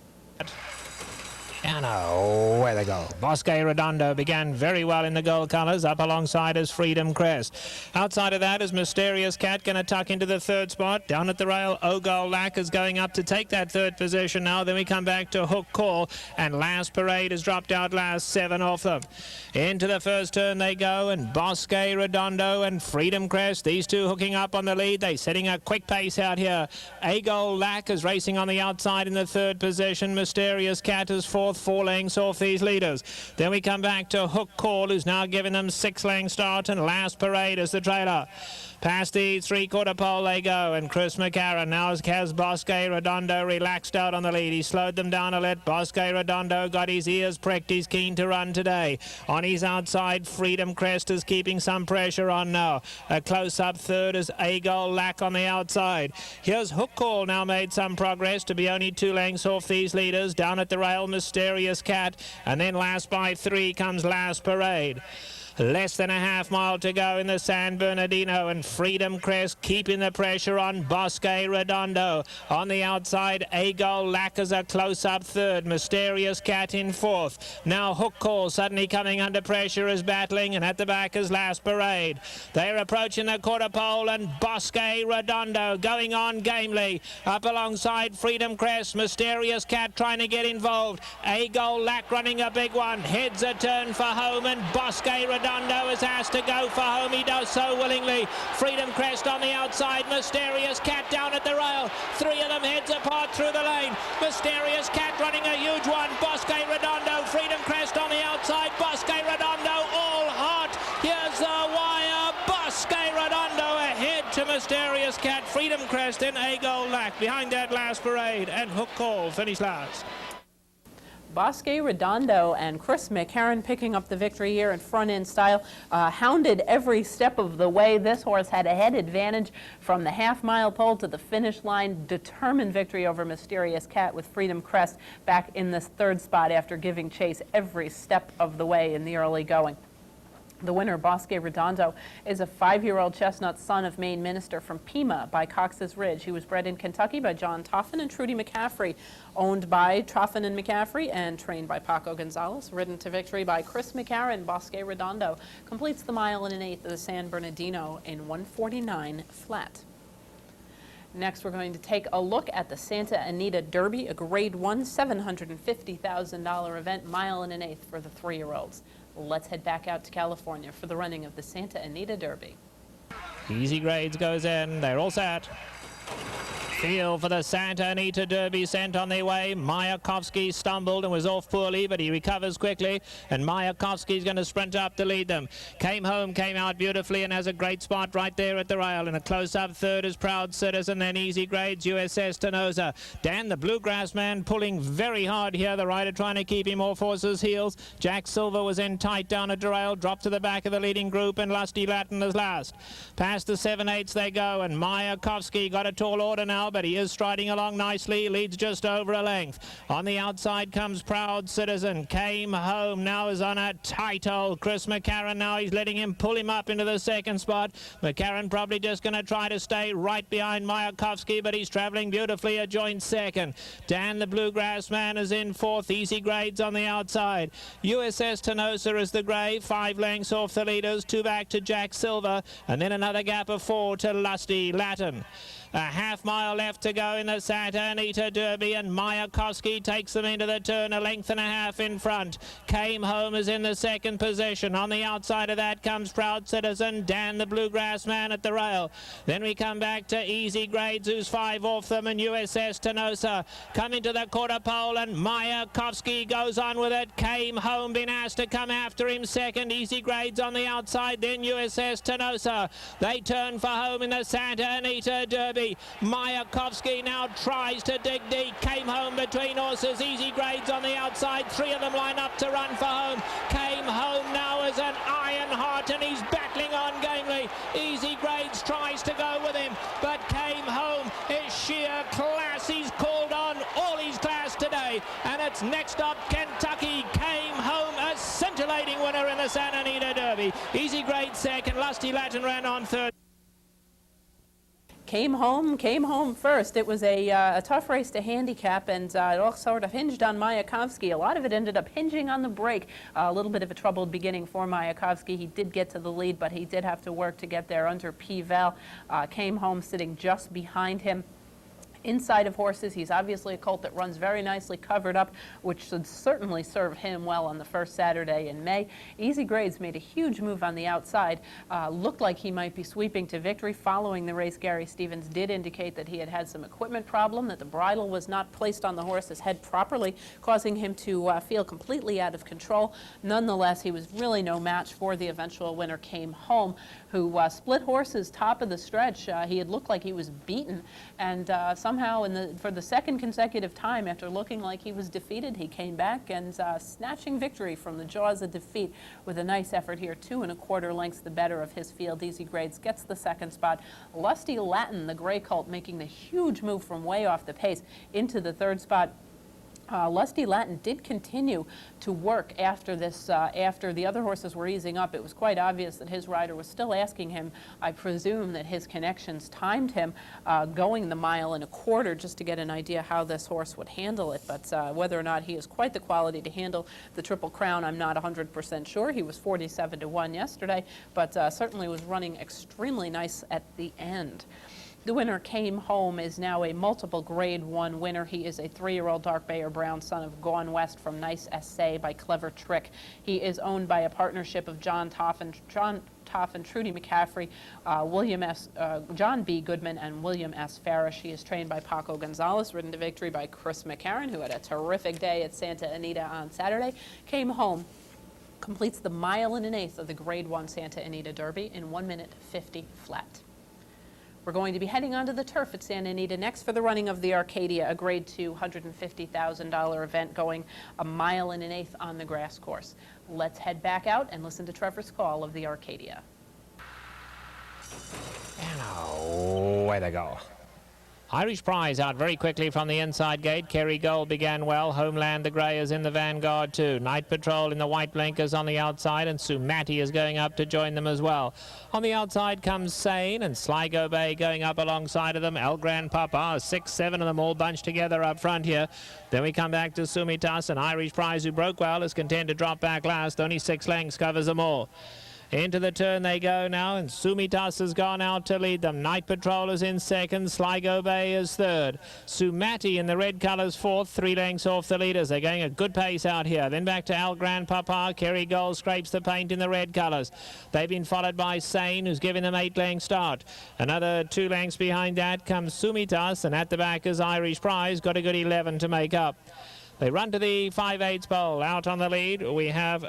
And away they go. Bosque Redondo began very well in the gold colors. Up alongside is Freedom Crest. Outside of that is Mysterious Cat going to tuck into the third spot. Down at the rail, Ogol Lack is going up to take that third position now. Then we come back to Hook Call, and Last Parade has dropped out last, 7 off them. Into the first turn they go, and Bosque Redondo and Freedom Crest, these two hooking up on the lead. They're setting a quick pace out here. Ogol Lack is racing on the outside in the third position. Mysterious Cat is fourth, 4 lengths off these leaders. Then we come back to Hook Call, who's now giving them 6-length start, and Last Parade is the trailer. Past the three-quarter pole they go, and Chris McCarron now has Bosque Redondo relaxed out on the lead. He slowed them down a little. Bosque Redondo got his ears pricked. He's keen to run today. On his outside, Freedom Crest is keeping some pressure on now. A close-up third is Ogol Lack on the outside. Here's Hook Call now made some progress to be only 2 lengths off these leaders. Down at the rail, Mysterious Cat, and then last by 3 comes Last Parade. Less than a half mile to go in the San Bernardino, and Freedom Crest keeping the pressure on Bosque Redondo. On the outside, Ogol Lack is a close-up third. Mysterious Cat in fourth. Now Hook Call suddenly coming under pressure is battling, and at the back is Last Parade. They're approaching the quarter pole, and Bosque Redondo going on gamely. Up alongside Freedom Crest, Mysterious Cat trying to get involved. Ogol Lack running a big one. Heads a turn for home, and Bosque Redondo is asked to go for home. He does so willingly. Freedom Crest on the outside. Mysterious Cat down at the rail. 3 of them heads apart through the lane. Mysterious Cat running a huge one. Bosque Redondo. Freedom Crest on the outside. Bosque Redondo all hot. Here's the wire. Bosque Redondo ahead to Mysterious Cat. Freedom Crest and Ogol Lack. Behind that, Last Parade and Hook Call finish last. Bosque Redondo and Chris McCarron picking up the victory here in front-end style. Hounded every step of the way. This horse had a head advantage from the half-mile pole to the finish line. Determined victory over Mysterious Cat with Freedom Crest back in this third spot after giving chase every step of the way in the early going. The winner, Bosque Redondo, is a 5-year-old chestnut son of Maine Minister from Pima by Cox's Ridge. He was bred in Kentucky by John Toffin and Trudy McCaffrey, owned by Toffin and McCaffrey and trained by Paco Gonzalez. Ridden to victory by Chris McCarron, Bosque Redondo completes the 1 1/8 of the San Bernardino in 1:49 flat. Next, we're going to take a look at the Santa Anita Derby, a Grade 1 $750,000 event, 1 1/8 for the 3-year-olds. Let's head back out to California for the running of the Santa Anita Derby. Easy Grades goes in. They're all set. Field for the Santa Anita Derby sent on their way. Mayakovsky stumbled and was off poorly, but he recovers quickly, and Mayakovsky's going to sprint up to lead them. Came home, came out beautifully, and has a great spot right there at the rail. And a close-up third is Proud Citizen, then Easy Grades, USS Tenosa. Dan, the Bluegrass man, pulling very hard here. The rider trying to keep him off horse's heels. Jack Silver was in tight down at the rail, dropped to the back of the leading group, and Lusty Latin is last. Past the 7/8 they go, and Mayakovsky got a tall order now, but he is striding along nicely, leads just over a length. On the outside comes Proud Citizen, came home, now is on a tight hold. Chris McCarron now, he's letting him pull him up into the second spot. McCarron probably just going to try to stay right behind Mayakovsky, but he's traveling beautifully, a joint second. Dan, the Bluegrass man, is in fourth. Easy Grades on the outside. USS Tenosa is the grey, 5 lengths off the leaders, 2 back to Jack Silver, and then another gap of 4 to Lusty Latin. A half-mile left to go in the Santa Anita Derby, and Mayakovsky takes them into the turn, 1.5 lengths in front. Came Home is in the second position. On the outside of that comes Proud Citizen, Dan the Bluegrass man at the rail. Then we come back to Easy Grades, who's 5 off them, and USS Tenosa coming to the quarter pole, and Mayakovsky goes on with it. Came Home been asked to come after him second. Easy Grades on the outside, then USS Tenosa. They turn for home in the Santa Anita Derby. Mayakovsky now tries to dig deep. Came Home between horses. Easy Grades on the outside. 3 of them line up to run for home. Came Home now is an iron heart, and he's battling on gamely. Easy Grades tries to go with him, but Came Home is sheer class. He's called on all his class today, and it's next up Kentucky. Came Home, a scintillating winner in the Santa Anita Derby. Easy Grades second. Lusty Latin ran on third. came home first. It was a tough race to handicap, and it all sort of hinged on Mayakovsky. A lot of it ended up hinging on the break. A little bit of a troubled beginning for Mayakovsky. He did get to the lead, but he did have to work to get there under P-Val. Came home sitting just behind him. Inside of horses, he's obviously a colt that runs very nicely covered up, which should certainly serve him well on the first Saturday in May. Easy Grades made a huge move on the outside. Looked like he might be sweeping to victory. Following the race, Gary Stevens did indicate that he had had some equipment problem, that the bridle was not placed on the horse's head properly, causing him to feel completely out of control. Nonetheless, he was really no match for the eventual winner, Came Home, who split horses top of the stretch. He had looked like he was beaten, and somehow for the second consecutive time, after looking like he was defeated, he came back and snatching victory from the jaws of defeat with a nice effort here. 2 1/4 lengths the better of his field. Easy Grades gets the second spot. Lusty Latin, the gray colt, making the huge move from way off the pace into the third spot. Lusty Latin did continue to work after this, after the other horses were easing up. It was quite obvious that his rider was still asking him, I presume that his connections timed him going the 1 1/4 miles just to get an idea how this horse would handle it. But whether or not he is quite the quality to handle the Triple Crown, I'm not 100% sure. He was 47 to 1 yesterday, but certainly was running extremely nice at the end. The winner, Came Home, is now a multiple Grade 1 winner. He is a 3-year-old dark bay or brown son of Gone West from Nice SA by Clever Trick. He is owned by a partnership of John Toff and Trudy McCaffrey, John B. Goodman, and William S. Farish. He is trained by Paco Gonzalez, ridden to victory by Chris McCarron, who had a terrific day at Santa Anita on Saturday. Came Home completes the 1 1/8 miles of the Grade 1 Santa Anita Derby in 1 minute 50 flat. We're going to be heading onto the turf at Santa Anita next for the running of the Arcadia, a Grade 2 $150,000 event going a 1 1/8 miles on the grass course. Let's head back out and listen to Trevor's call of the Arcadia. And away they go. Irish Prize out very quickly from the inside gate. Kerry Gold began well. Homeland the Grey is in the vanguard too. Night Patrol in the white blinkers on the outside, and Sumati is going up to join them as well. On the outside comes Sane and Sligo Bay going up alongside of them. El Gran Papa, 6, 7 of them all bunched together up front here. Then we come back to Sumitas, and Irish Prize, who broke well, is content to drop back last. Only 6 lengths covers them all. Into the turn they go now, and Sumitas has gone out to lead them. Night Patrol is in second, Sligo Bay is third. Sumati in the red colours fourth, 3 lengths off the leaders. They're going a good pace out here. Then back to El Gran Papa. Kerry Gold scrapes the paint in the red colours. They've been followed by Sane, who's giving them 8 lengths start. Another 2 lengths behind that comes Sumitas, and at the back is Irish Prize, got a good 11 to make up. They run to the 5/8 pole. Out on the lead we have...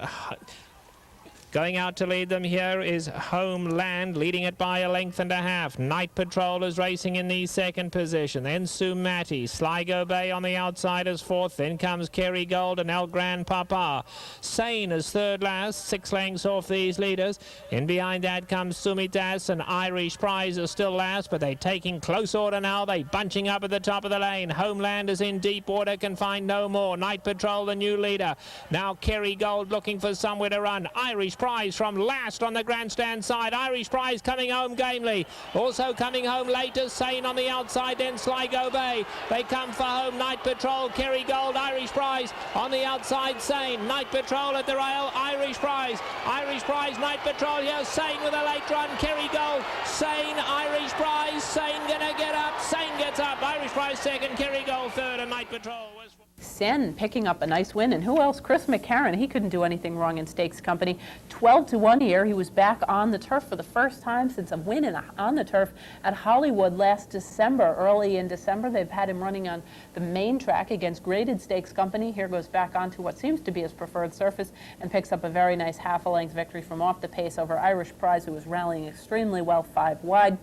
Going out to lead them here is Homeland, leading it by 1.5 lengths. Night Patrol is racing in the second position. Then Sumati. Sligo Bay on the outside is fourth. Then comes Kerry Gold and El Gran Papa. Sane is third last, 6 lengths off these leaders. In behind that comes Sumitas, and Irish Prize is still last, but they're taking close order now. They bunching up at the top of the lane. Homeland is in deep water, can find no more. Night Patrol, the new leader. Now Kerry Gold looking for somewhere to run. Irish Prize from last on the grandstand side. Irish Prize coming home gamely. Also coming home later, Sane on the outside, then Sligo Bay. They come for home. Night Patrol, Kerry Gold, Irish Prize on the outside, Sane. Night Patrol at the rail, Irish Prize. Irish Prize, Night Patrol here, Sane with a late run, Kerry Gold, Sane, Irish Prize, Sane gonna get up, Sane gets up, Irish Prize second, Kerry Gold third, and Night Patrol was... Sen picking up a nice win, and who else? Chris McCarron. He couldn't do anything wrong in stakes company. 12 to 1 here. He was back on the turf for the first time since a win on the turf at Hollywood last December. Early in December, they've had him running on the main track against graded stakes company. Here goes back onto what seems to be his preferred surface and picks up a very nice 1/2 length victory from off the pace over Irish Prize, who was rallying extremely well 5 wide.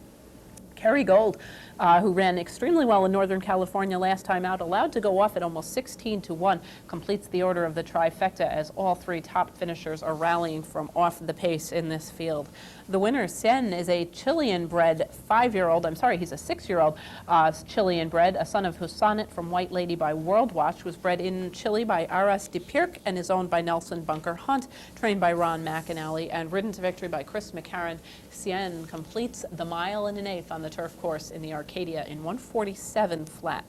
Kerry Gold, who ran extremely well in Northern California last time out, allowed to go off at almost 16 to 1, completes the order of the trifecta as all 3 top finishers are rallying from off the pace in this field. The winner, Sen, is a Chilean-bred 5-year-old. I'm sorry, he's a 6-year-old Chilean-bred, a son of Husanet from White Lady by World Watch, was bred in Chile by Aras de Pirc and is owned by Nelson Bunker Hunt, trained by Ron McAnally, and ridden to victory by Chris McCarran. Sen completes the 1 1/8 on the turf course in the Arcadia in 1:47 flat.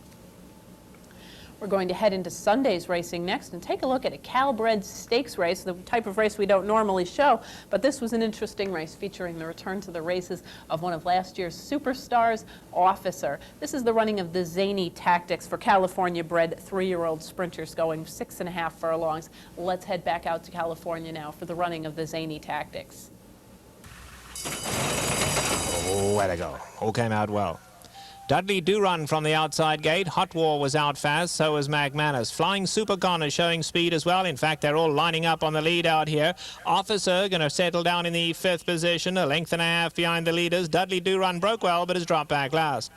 We're going to head into Sunday's racing next and take a look at a Calbred Stakes race, the type of race we don't normally show, but this was an interesting race featuring the return to the races of one of last year's superstars, Officer. This is the running of the Zany Tactics for California-bred 3-year-old sprinters going 6.5 furlongs. Let's head back out to California now for the running of the Zany Tactics. Oh, way to go. All came out well. Dudley Do Run from the outside gate. Hot War was out fast, so was McManus. Flying Supercon is showing speed as well. In fact, they're all lining up on the lead out here. Officer going to settle down in the 5th position, a length and a half behind the leaders. Dudley Do Run broke well, but has dropped back last.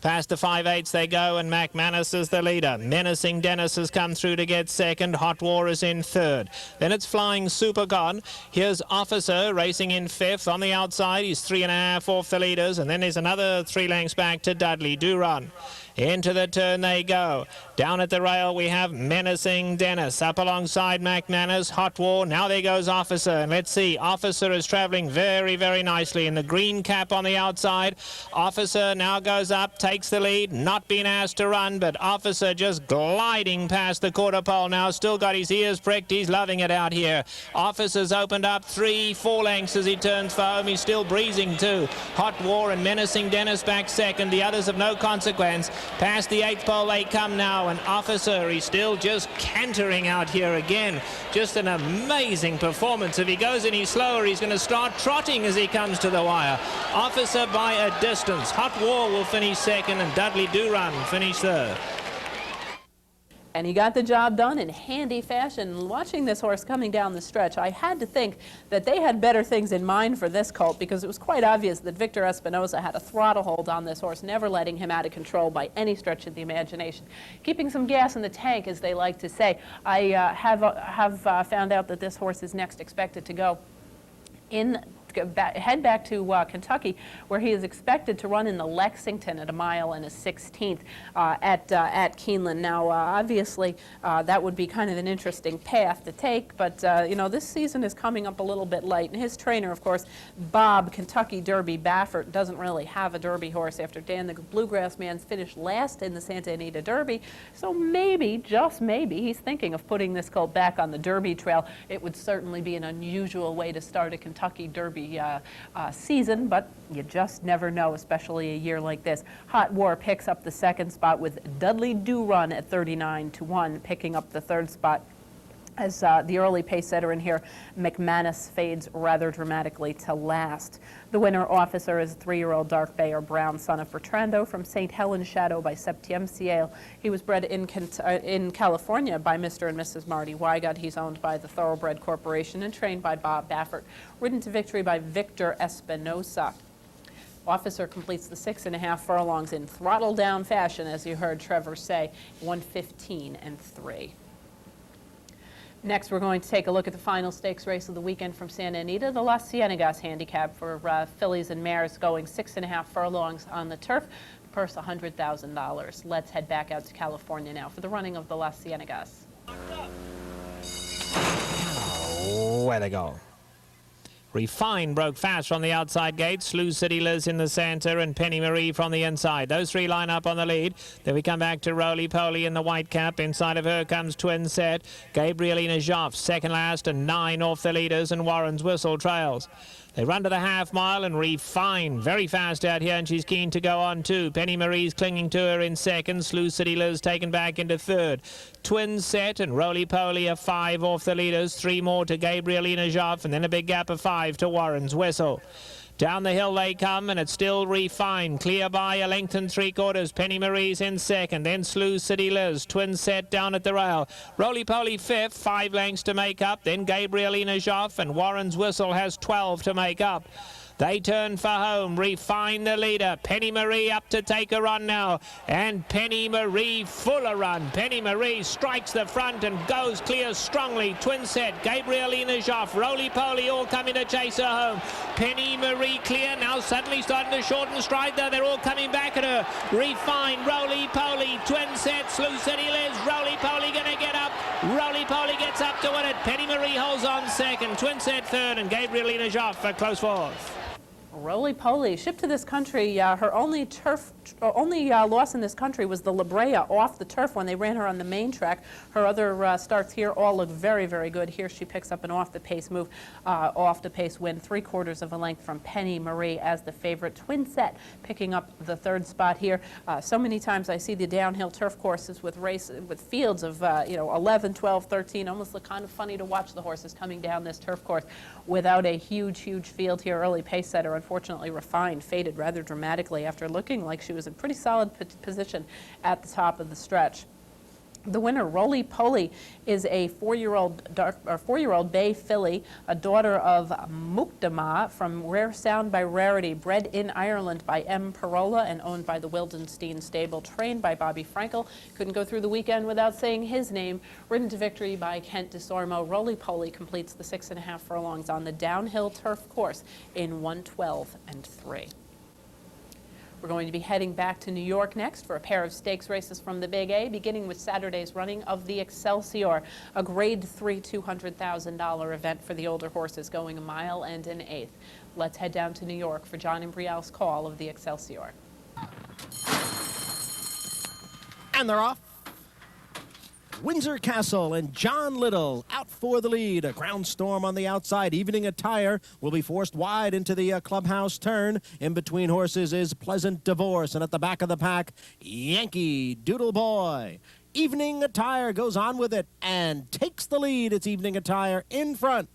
Past the 5/8 they go, and McManus is the leader. Menacing Dennis has come through to get second. Hot War is in 3rd. Then it's Flying Supercon. Here's Officer racing in 5th. On the outside, he's 3.5 off the leaders, and then there's another 3 lengths back to Dudley Do Run. Into the turn they go. Down at the rail we have Menacing Dennis. Up alongside McManus, Hot War. Now there goes Officer. And let's see, Officer is travelling very, very nicely in the green cap on the outside. Officer now goes up, takes the lead. Not being asked to run, but Officer just gliding past the quarter pole now. Still got his ears pricked. He's loving it out here. Officer's opened up 3-4 lengths as he turns for home. He's still breezing too. Hot War and Menacing Dennis back second. The others of no consequence. Past the 8th pole they come now, and Officer, he's still just cantering out here again. Just an amazing performance. If he goes any slower, he's going to start trotting as he comes to the wire. Officer by a distance. Hot War will finish second, and Dudley Do Run finish 3rd. And he got the job done in handy fashion. Watching this horse coming down the stretch, I had to think that they had better things in mind for this colt, because it was quite obvious that Victor Espinosa had a throttle hold on this horse, never letting him out of control by any stretch of the imagination. Keeping some gas in the tank, as they like to say. I have found out that this horse is next expected to go head back to Kentucky, where he is expected to run in the Lexington at 1 1/16 at Keeneland. Now, obviously, that would be kind of an interesting path to take, but you know, this season is coming up a little bit late, and his trainer, of course, Bob Kentucky Derby Baffert, doesn't really have a Derby horse after Dan the Bluegrass Man's finished last in the Santa Anita Derby, so maybe, just maybe, he's thinking of putting this colt back on the Derby trail. It would certainly be an unusual way to start a Kentucky Derby season, but you just never know, especially a year like this. Hot War picks up the 2nd spot with Dudley Do Run at 39-1, picking up the 3rd spot. As the early pace setter in here, McManus, fades rather dramatically to last. The winner, Officer, is a 3-year-old Dark Bay or Brown, son of Bertrando from St. Helen's Shadow by Septième Ciel. He was bred in California by Mr. and Mrs. Marty Wygott. He's owned by the Thoroughbred Corporation and trained by Bob Baffert. Ridden to victory by Victor Espinosa. Officer completes the 6.5 furlongs in throttle down fashion, as you heard Trevor say, 1:15.3. Next, we're going to take a look at the final stakes race of the weekend from Santa Anita, the Las Ciénegas handicap for fillies and mares going 6.5 furlongs on the turf. Purse $100,000. Let's head back out to California now for the running of the Las Ciénegas. Oh, way to go. Refine broke fast from the outside gate. Slew City Liz in the center and Penny Marie from the inside. Those 3 line up on the lead. Then we come back to Roly Poly in the white cap. Inside of her comes Twin Set. Gabrielina Joff second last and 9 off the leaders, and Warren's Whistle trails. They run to the half-mile, and Refine very fast out here, and she's keen to go on too. Penny Marie's clinging to her in second. Slew City Liz taken back into 3rd. Twin Set and Roly Poly are 5 off the leaders. 3 more to Gabrielina Joff, and then a big gap of 5 to Warren's Whistle. Down the hill they come, and it's still Refine. Clear by a length and 3/4. Penny Marie's in second. Then Slew City Liz. Twin Set down at the rail. Roly Poly 5th, 5 lengths to make up. Then Gabrielina Joff, and Warren's Whistle has 12 to make up. They turn for home. Refine the leader. Penny Marie up to take a run now. And Penny Marie full a run. Penny Marie strikes the front and goes clear strongly. Twin set. Gabrielina Joff. Roly Poly all coming to chase her home. Penny Marie clear. Now suddenly starting to shorten stride though. They're all coming back at her. Refine. Roly Poly. Twin set. Slew City Liz. Roly Poly going to get up. Roly Poly gets up to win it. Penny Marie holds on second. Twin set third. And Gabrielina Joff for close fourth. Roly Poly, shipped to this country, her only loss in this country was the La Brea off the turf when they ran her on the main track. Her other starts here all look very, very good. Here she picks up an off-the-pace move, off-the-pace win, 3/4 of a length from Penny Marie as the favorite. Twin set picking up the third spot here. So many times I see the downhill turf courses with fields of 11, 12, 13. Almost look kind of funny to watch the horses coming down this turf course without a huge, huge field here. Early pace setter, unfortunately, Refined faded rather dramatically after looking like she was in pretty solid position at the top of the stretch. The winner, Roly Poly, is a 4-year-old bay filly, a daughter of Muktama from Rare Sound by Rarity, bred in Ireland by M. Parola and owned by the Wildenstein stable, trained by Bobby Frankel. Couldn't go through the weekend without saying his name. Ridden to victory by Kent DeSormo. Roly Poly completes the 6.5 furlongs on the downhill turf course in 1:12 and 3. We're going to be heading back to New York next for a pair of stakes races from the Big A, beginning with Saturday's running of the Excelsior, a Grade 3 $200,000 event for the older horses going 1 mile and 1/8. Let's head down to New York for John Imbrial's call of the Excelsior. And they're off. Windsor Castle and John Little out for the lead. A Ground Storm on the outside. Evening Attire will be forced wide into the clubhouse turn. In between horses is Pleasant Divorce. And at the back of the pack, Yankee Doodle Boy. Evening Attire goes on with it and takes the lead. It's Evening Attire in front.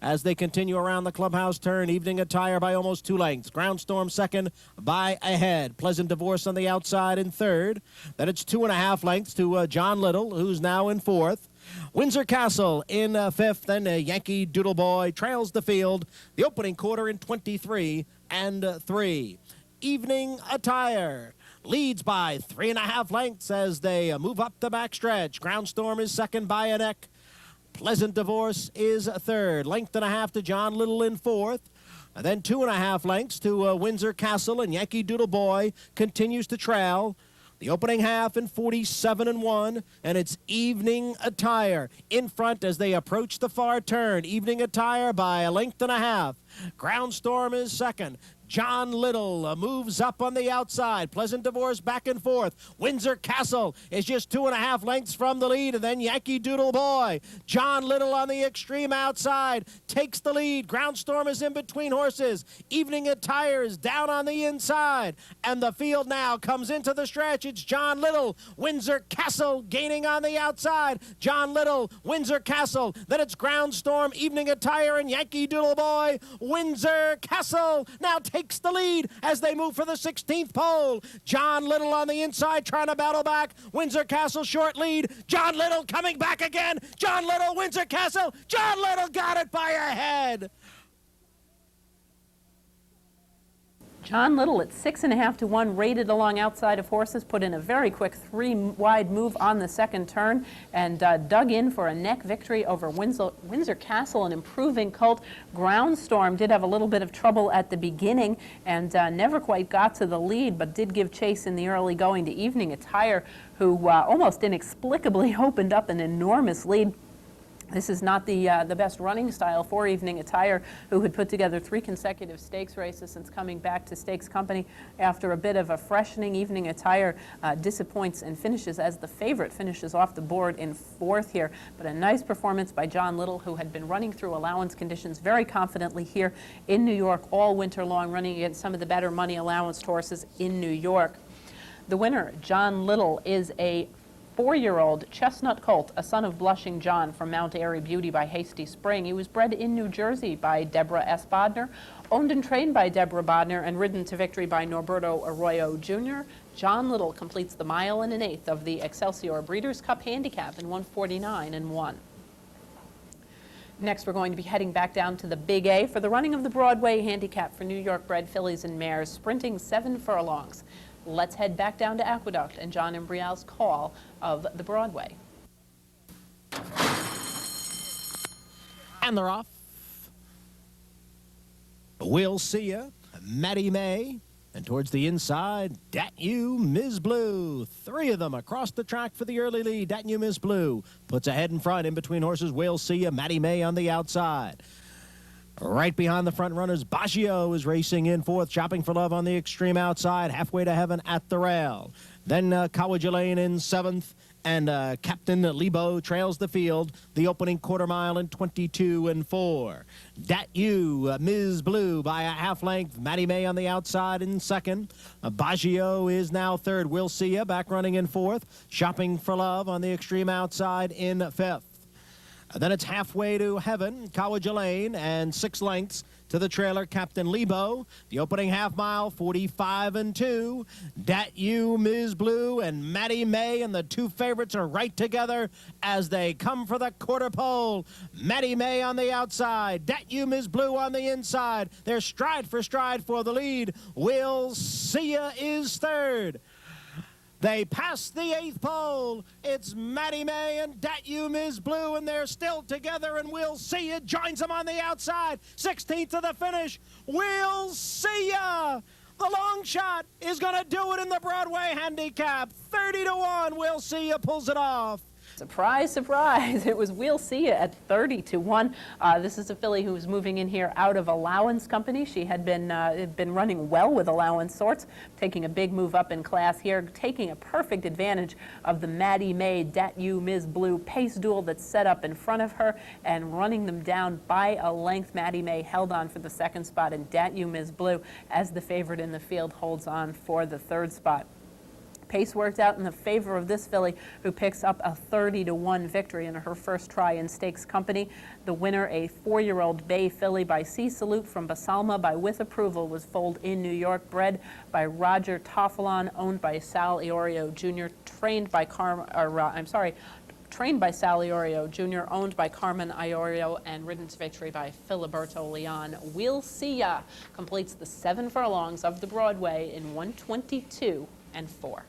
As they continue around the clubhouse turn, Evening Attire by almost 2 lengths. Ground Storm second by a head. Pleasant Divorce on the outside in third. Then it's 2.5 lengths to John Little, who's now in fourth. Windsor Castle in fifth. Then Yankee Doodle Boy trails the field. The opening quarter in 23 and 3. Evening Attire leads by 3.5 lengths as they move up the backstretch. Ground Storm is second by a neck. Pleasant Divorce is third. 1.5 to John Little in fourth. And then 2.5 lengths to Windsor Castle, and Yankee Doodle Boy continues to trail. The opening half in 47 and 1, and it's Evening Attire in front as they approach the far turn. Evening Attire by 1.5 lengths. Ground Storm is second. John Little moves up on the outside. Pleasant Divorce back and forth. Windsor Castle is just 2.5 lengths from the lead, and then Yankee Doodle Boy. John Little on the extreme outside takes the lead. Ground Storm is in between horses. Evening Attire is down on the inside, and the field now comes into the stretch. It's John Little, Windsor Castle gaining on the outside. John Little, Windsor Castle. Then it's Ground Storm, Evening Attire, and Yankee Doodle Boy. Windsor Castle now takes the lead as they move for the 16th pole. John Little on the inside trying to battle back. Windsor Castle short lead. John Little coming back again. John Little, Windsor Castle. John Little got it by a head. John Little at 6.5 to 1, rated along outside of horses, put in a very quick 3-wide move on the second turn and dug in for a neck victory over Windsor Castle, an improving colt. Ground Storm did have a little bit of trouble at the beginning and never quite got to the lead, but did give chase in the early going to Evening Attire, who almost inexplicably opened up an enormous lead. This is not the best running style for Evening Attire, who had put together 3 consecutive stakes races since coming back to Stakes Company. After a bit of a freshening, Evening Attire disappoints and finishes as the favorite, finishes off the board in 4th here. But a nice performance by John Little, who had been running through allowance conditions very confidently here in New York all winter long, running against some of the better money allowance horses in New York. The winner, John Little, is a 4-year-old chestnut colt, a son of Blushing John from Mount Airy Beauty by Hasty Spring. He was bred in New Jersey by Deborah S. Bodner, owned and trained by Deborah Bodner, and ridden to victory by Norberto Arroyo Jr. John Little completes the 1 mile and 1/8 of the Excelsior Breeders' Cup Handicap in 1:49 and 1. Next, we're going to be heading back down to the Big A for the running of the Broadway Handicap for New York bred fillies and mares, sprinting 7 furlongs. Let's head back down to Aqueduct and John Imbrial's call of the Broadway. And they're off. We'll See Ya, Maddie May, and towards the inside, Dat You, Ms. Blue. 3 of them across the track for the early lead. Dat You, Ms. Blue puts ahead in front. In between horses, We'll See Ya, Maddie May on the outside. Right behind the front runners, Baggio is racing in fourth, Shopping for Love on the extreme outside, Halfway to Heaven at the rail. Then College Lane in seventh, and Captain Lebo trails the field, the opening quarter mile in 22 and 4. Dat You, Ms. Blue by a half length, Maddie May on the outside in second. Baggio is now third, We'll See Ya back running in fourth, Shopping for Love on the extreme outside in fifth. Then it's Halfway to Heaven, College Lane, and 6 lengths to the trailer, Captain Lebo. The opening half mile, 45 and 2. Dat You, Ms. Blue, and Maddie May, and the 2 favorites are right together as they come for the quarter pole. Maddie May on the outside, Dat You, Ms. Blue on the inside. They're stride for the lead. We'll See Ya is third. They pass the 8th pole. It's Maddie May and Dat You, Ms. Blue, and they're still together, and We'll See Ya joins them on the outside. 16th to the finish. We'll See Ya. The long shot is going to do it in the Broadway Handicap. 30 to 1. We'll See Ya pulls it off. Surprise, surprise. It was We'll See Ya at 30 to 1. This is a filly who was moving in here out of Allowance Company. She had been running well with Allowance Sorts, taking a big move up in class here, taking a perfect advantage of the Maddie May, Dat You, Ms. Blue pace duel that's set up in front of her and running them down by a length. Maddie May held on for the 2nd spot, and Dat You, Ms. Blue, as the favorite in the field, holds on for the 3rd spot. Pace worked out in the favor of this filly, who picks up a 30 to 1 victory in her first try in Stakes Company. The winner, a 4-year-old bay filly by Sea Salute from Basalma by With Approval, was foaled in New York, bred by Roger Toffelon, owned by Sal Iorio Jr., trained by Sal Iorio Jr., owned by Carmen Iorio, and ridden to victory by Filiberto Leon. We'll See Ya completes the 7 furlongs of the Broadway in 1:22 and 4.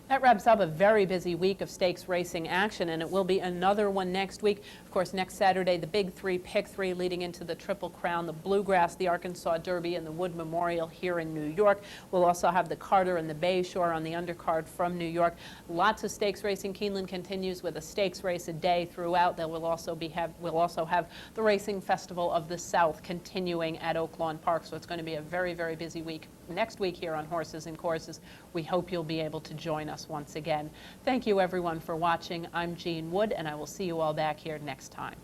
That wraps up a very busy week of stakes racing action, and it will be another one next week. Of course, next Saturday, the Big 3, Pick 3, leading into the Triple Crown, the Bluegrass, the Arkansas Derby, and the Wood Memorial here in New York. We'll also have the Carter and the Bayshore on the undercard from New York. Lots of stakes racing. Keeneland continues with a stakes race a day throughout. We'll also have the Racing Festival of the South continuing at Oaklawn Park, so it's going to be a very, very busy week next week here on Horses and Courses. We hope you'll be able to join us once again. Thank you, everyone, for watching. I'm Jean Wood, and I will see you all back here next time.